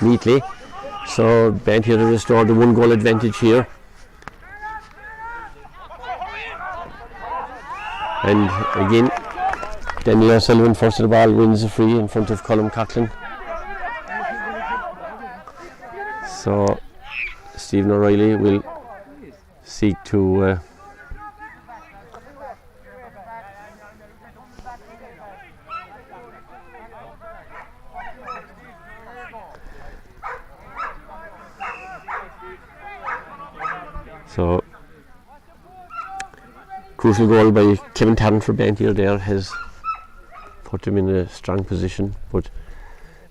neatly, so Banteer restored the 1 goal advantage here. And again, Daniel O'Sullivan first to the ball, wins the free in front of Colm Coughlin. So Stephen O'Reilly will seek to so crucial goal by Kevin Tarrant for Banteer there has put him in a strong position, but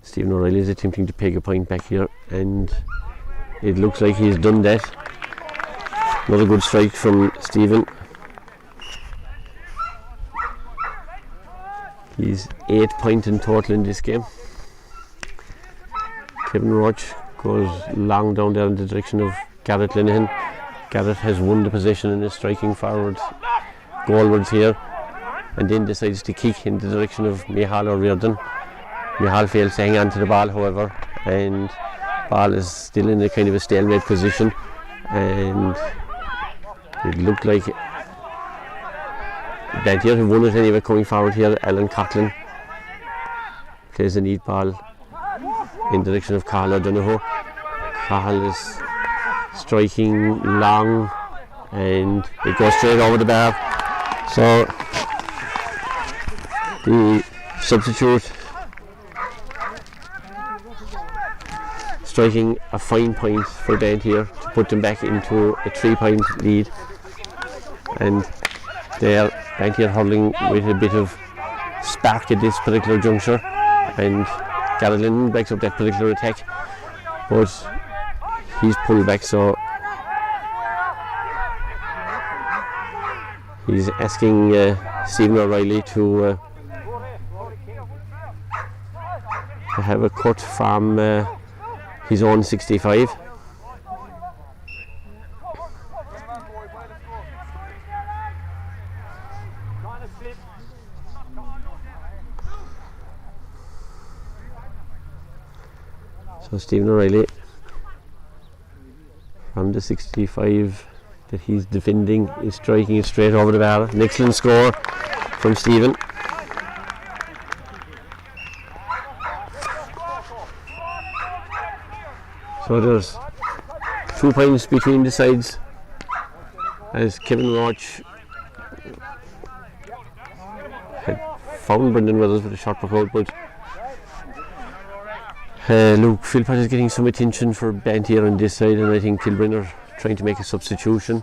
Stephen O'Reilly is attempting to peg a point back here, and it looks like he's done that. Another good strike from Stephen. He's 8 points in total in this game. Kevin Roach goes long down there in the direction of Garrett Linehan. Garrett has won the possession and is striking forward goalwards here, and then decides to kick in the direction of Micheál O'Riordan. Micheál fails to hang on to the ball, however, and Ball is still in a kind of a stalemate position, and it looked like Banteer have won it anyway. Coming forward here, Alan Coughlin plays a neat ball in the direction of Cathal O'Donoghue. Cathal is striking long, and it goes straight over the bar. So the substitute striking a fine point for Banteer to put them back into a 3-point lead, and there Banteer hurling with a bit of spark at this particular juncture, and Garland breaks up that particular attack, but he's pulled back, so he's asking Stephen O'Reilly to have a cut from his own 65. So Stephen O'Reilly from the 65 that he's defending is striking it straight over the bar. An excellent score from Stephen. So there's 2 points between the sides as Kevin Roach had found Brendan Weathers with a shot puck out, but Luke Philpott is getting some attention for Banteer on this side, and I think Kilbrin are trying to make a substitution.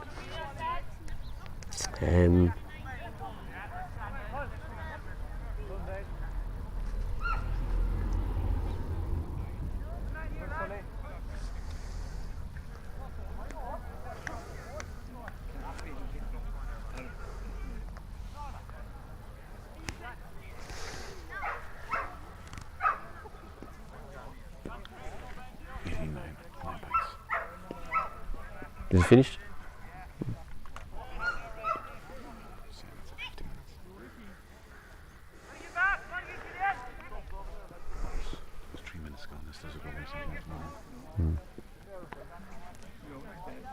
Is it finished?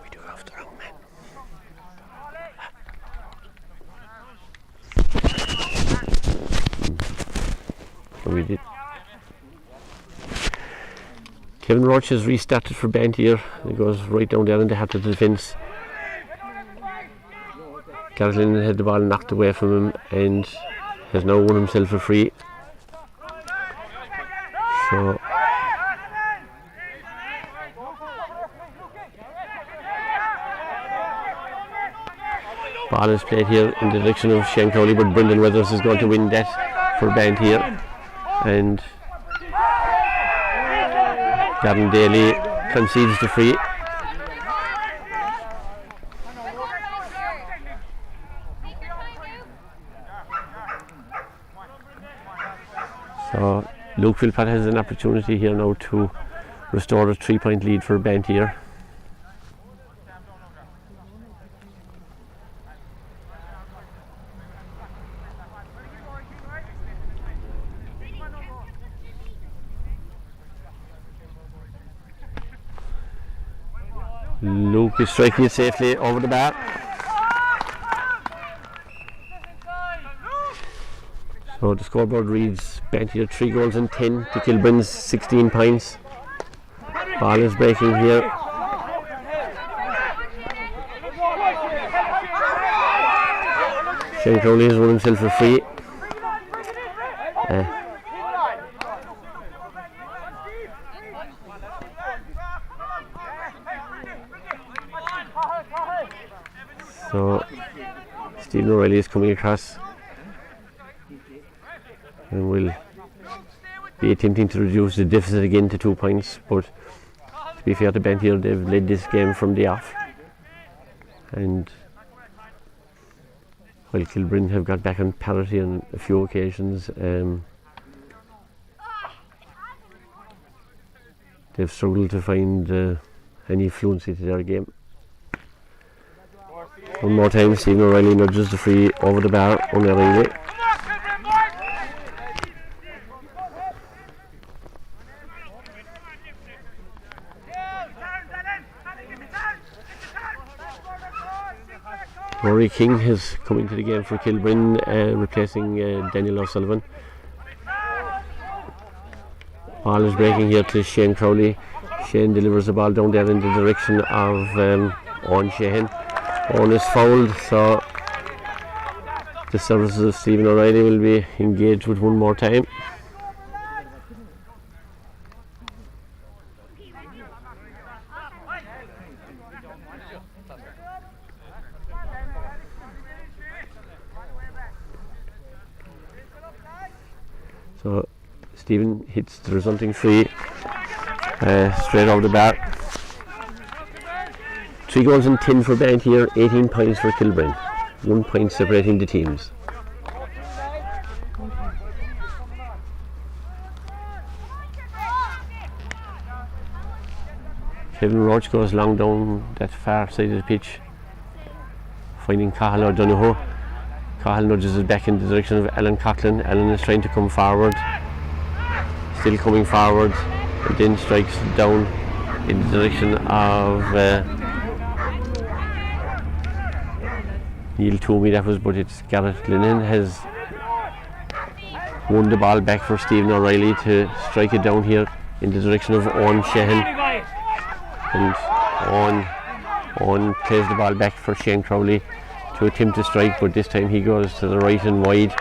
We do have the wrong man. We did. Kevin Roach has restarted for Banteer. He goes right down there in the heart of the defence. Garland had the ball knocked away from him and has now won himself a free. So ball is played here in the direction of Shane Crowley, but Brendan Weathers is going to win that for Banteer, and Gavin Daly concedes the free. So Luke Philpott has an opportunity here now to restore a 3-point lead for Banteer. Luke is striking it safely over the bar. So the scoreboard reads Banteer 3 goals and 10 to Kilbrin's 16 points. Ball is breaking here. Shane Crowley has won himself a free. So Stephen O'Reilly is coming across and will be attempting to reduce the deficit again to 2 points, but to be fair to Banteer, they've led this game from the off, and while Kilbrin have got back on parity on a few occasions, they've struggled to find any fluency to their game. One more time, Stephen O'Reilly nudges the free over the bar unerringly. Rory King has come into the game for Kilbrin, replacing Daniel O'Sullivan. Ball is breaking here to Shane Crowley. Shane delivers the ball down there in the direction of Owen Sheehan. Owen is fouled, so the services of Stephen O'Reilly will be engaged with one more time. So Stephen hits the resulting free straight over the bar. 3 goals and 10 for Banteer, 18 points for Kilbrin. 1 point separating the teams. Kevin Roach goes long down that far side of the pitch, finding Cahill O'Donoghue. Cahill nudges it back in the direction of Alan Coughlin. Alan is trying to come forward, still coming forward, and then strikes down in the direction of Neil Toomey, that was, but it's Garrett Lennon has won the ball back for Stephen O'Reilly to strike it down here in the direction of Owen Sheehan, and Owen plays the ball back for Shane Crowley to attempt to strike, but this time he goes to the right and wide.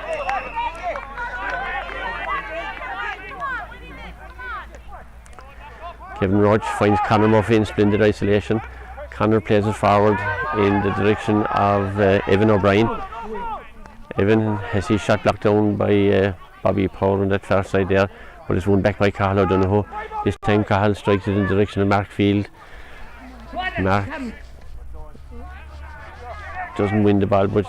Kevin Roach finds Conor Murphy in splendid isolation. Conor plays it forward in the direction of Evan O'Brien. Evan has his shot blocked down by Bobby Power on that far side there, but it's won back by Cahill O'Donoghue. This time Cahill strikes it in the direction of Mark Field. Mark doesn't win the ball, but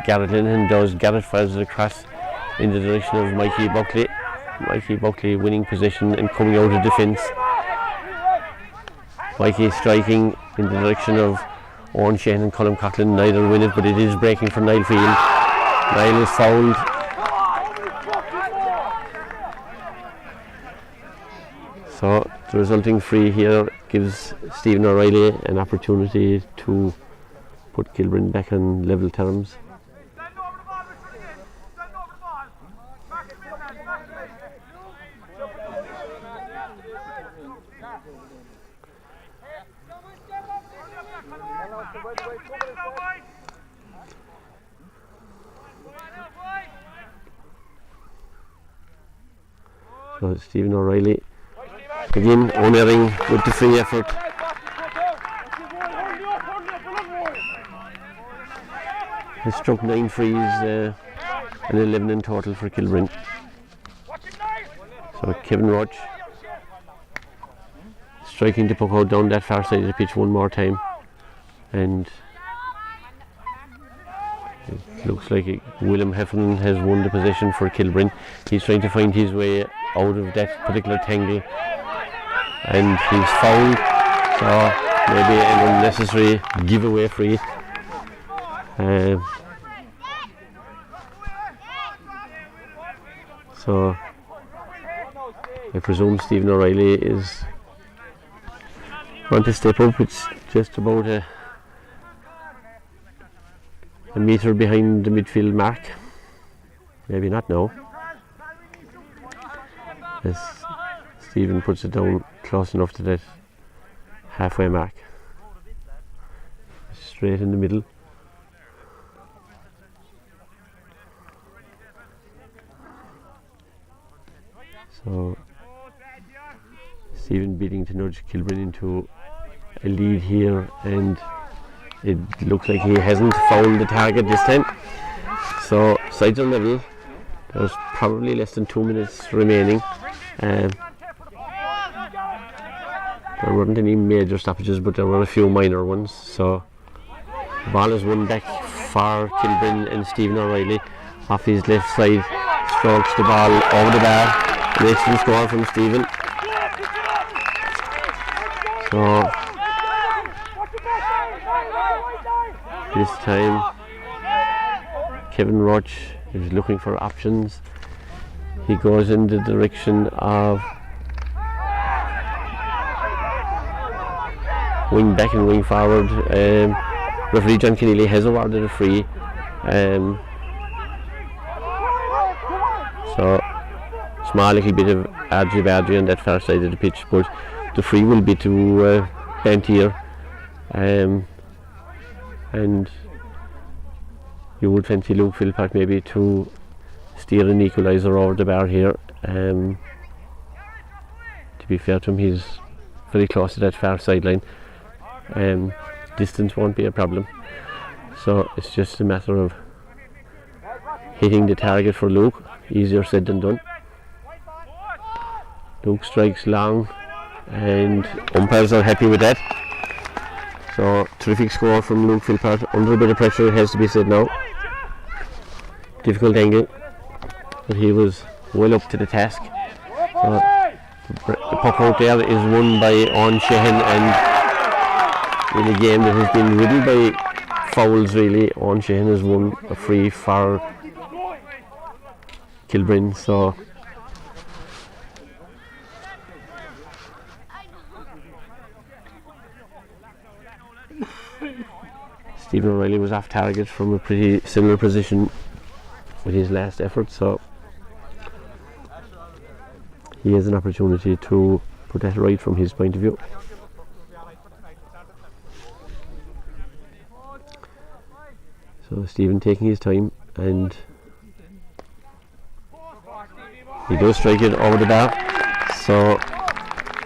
Garrett Linehan does. Garrett fires it across in the direction of Mikey Buckley. Mikey Buckley winning possession and coming out of defence. Mikey striking in the direction of Owen Sheehan and Colm Coughlin. Neither win it, but it is breaking for Niall Field. Niall is fouled. So the resulting free here gives Stephen O'Reilly an opportunity to put Kilbrin back on level terms. So Stephen O'Reilly again unerring with the free effort. Has struck 9 frees and 11 in total for Kilbrin. So Kevin Roach striking the puck out down that far side of the pitch one more time, and it looks like William Heffernan has won the possession for Kilbrin. He's trying to find his way out of that particular tangle, and he's fouled, so maybe an unnecessary giveaway free. So I presume Stephen O'Reilly is going to step up. It's just about a metre behind the midfield mark. Maybe not now, as Stephen puts it down close enough to that halfway mark, straight in the middle. So Stephen bidding to nudge Kilbrin into a lead here, and it looks like he hasn't found the target this time. So sides are level. There's probably less than 2 minutes remaining. There weren't any major stoppages, but there were a few minor ones. So the ball is won back for Kilbrin, and Stephen O'Reilly off his left side strokes the ball over the bar. An excellent score from Stephen. So this time Kevin Roach is looking for options. He goes in the direction of wing back and wing forward. referee John Keneally has awarded a free. So small little bit of argy-bargy on that far side of the pitch, but the free will be to Banteer, and you would fancy Luke Philpott maybe to steer an equaliser over the bar here. To be fair to him, he's very close to that far sideline. Distance won't be a problem, so it's just a matter of hitting the target for Luke. Easier said than done. Luke strikes long, and umpires are happy with that. So terrific score from Luke Philpott, under a bit of pressure, it has to be said now. Difficult angle, but he was well up to the task. So the puck out there is won by Owen Sheehan, and in a game that has been riddled by fouls really, Owen Sheehan has won a free for Kilbrin. So Stephen O'Reilly was off target from a pretty similar position with his last effort, so he has an opportunity to put that right from his point of view. So Stephen taking his time, and he does strike it over the bar, so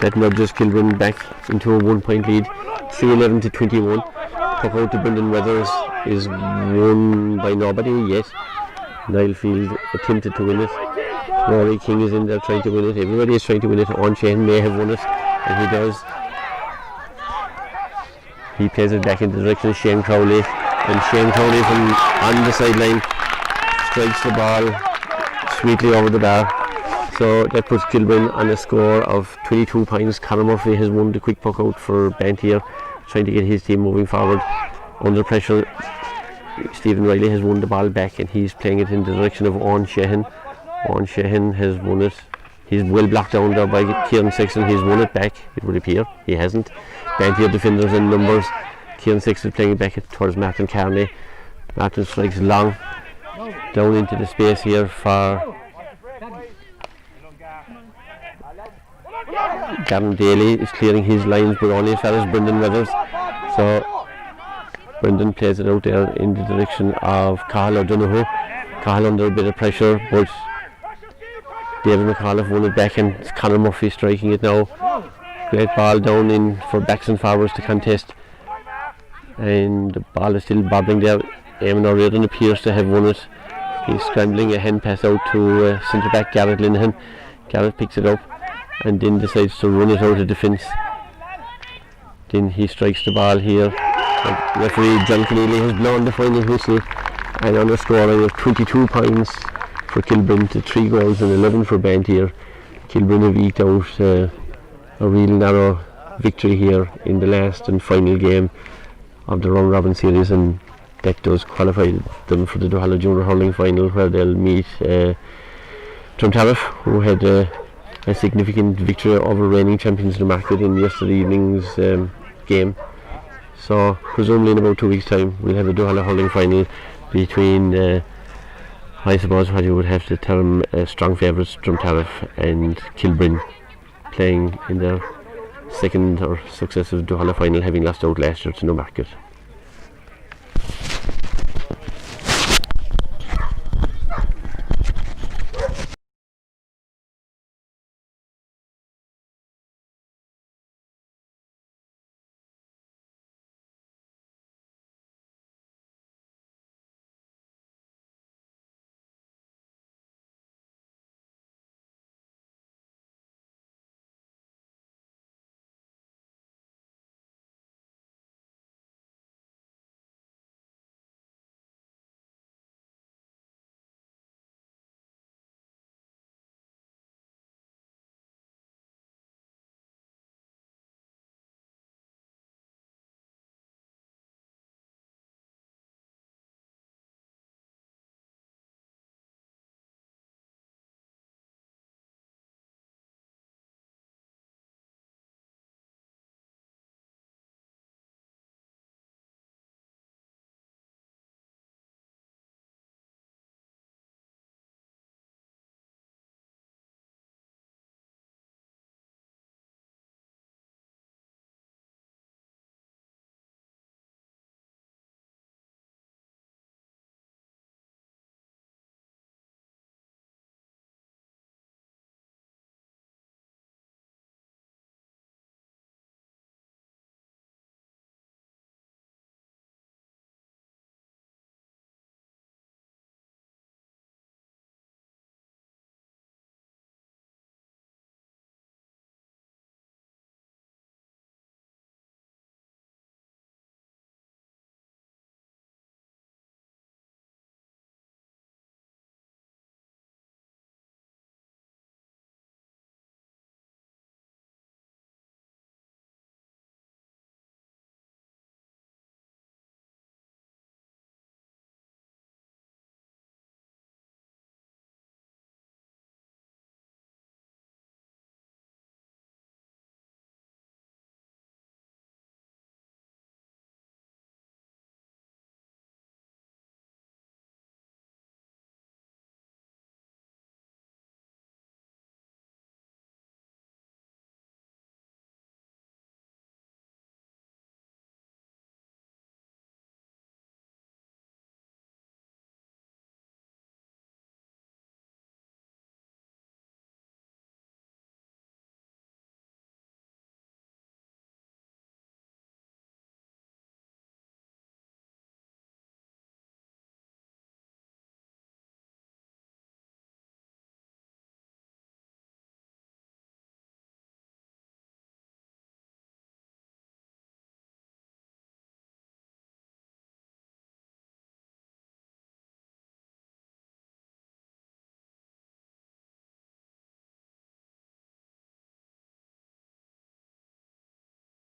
that nudges Kilbrin back into a 1 point lead, 3-11 to 21. Puck out to Brendan Weathers is won by nobody yet. Niall Field attempted to win it. Rory King is in there trying to win it. Everybody is trying to win it. Owen Sheehan may have won it, and he does. He plays it back in the direction of Shane Crowley, and Shane Crowley from on the sideline strikes the ball sweetly over the bar. So that puts Kilbrin on a score of 22 points. Conor Murphy has won the quick puck out for Banteer, trying to get his team moving forward. Under pressure, Stephen Riley has won the ball back, and he's playing it in the direction of Owen Sheehan. Owen Sheehan has won it. He's well blocked down there by Kieran Sexton. He's won it back, it would appear. He hasn't. Banteer defenders in numbers. Kieran Sexton playing it back towards Martin Carney. Martin strikes long down into the space here for Gavin Daly. Is clearing his lines, but only as far as Brendan Weathers. So Brendan plays it out there in the direction of Cahill O'Donoghue. Cahill under a bit of pressure, but David McAuliffe won it back, and it's Conor Murphy striking it now. Great ball down in for backs and forwards to contest, and the ball is still bobbling there. Eamon O'Riordan appears to have won it. He's scrambling a hand pass out to centre back Garrett Linehan. Garrett picks it up and then decides to run it out of defence. Then he strikes the ball here. And referee John Keneally has blown the final whistle, and on a scoring of 22 points for Kilbrin to 3 goals and 11 for Banteer. Kilbrin have eked out a real narrow victory here in the last and final game of the round robin series, and that does qualify them for the Duhallow Junior Hurling final, where they'll meet Drumtariff, who had a significant victory over reigning champions of the market in yesterday evening's game. So presumably in about 2 weeks' time we'll have a Duhallow Hurling final between I suppose what you would have to term strong favourites Drumtariff and Kilbrin, playing in their second or successive Duhallow final, having lost out last year to Newmarket.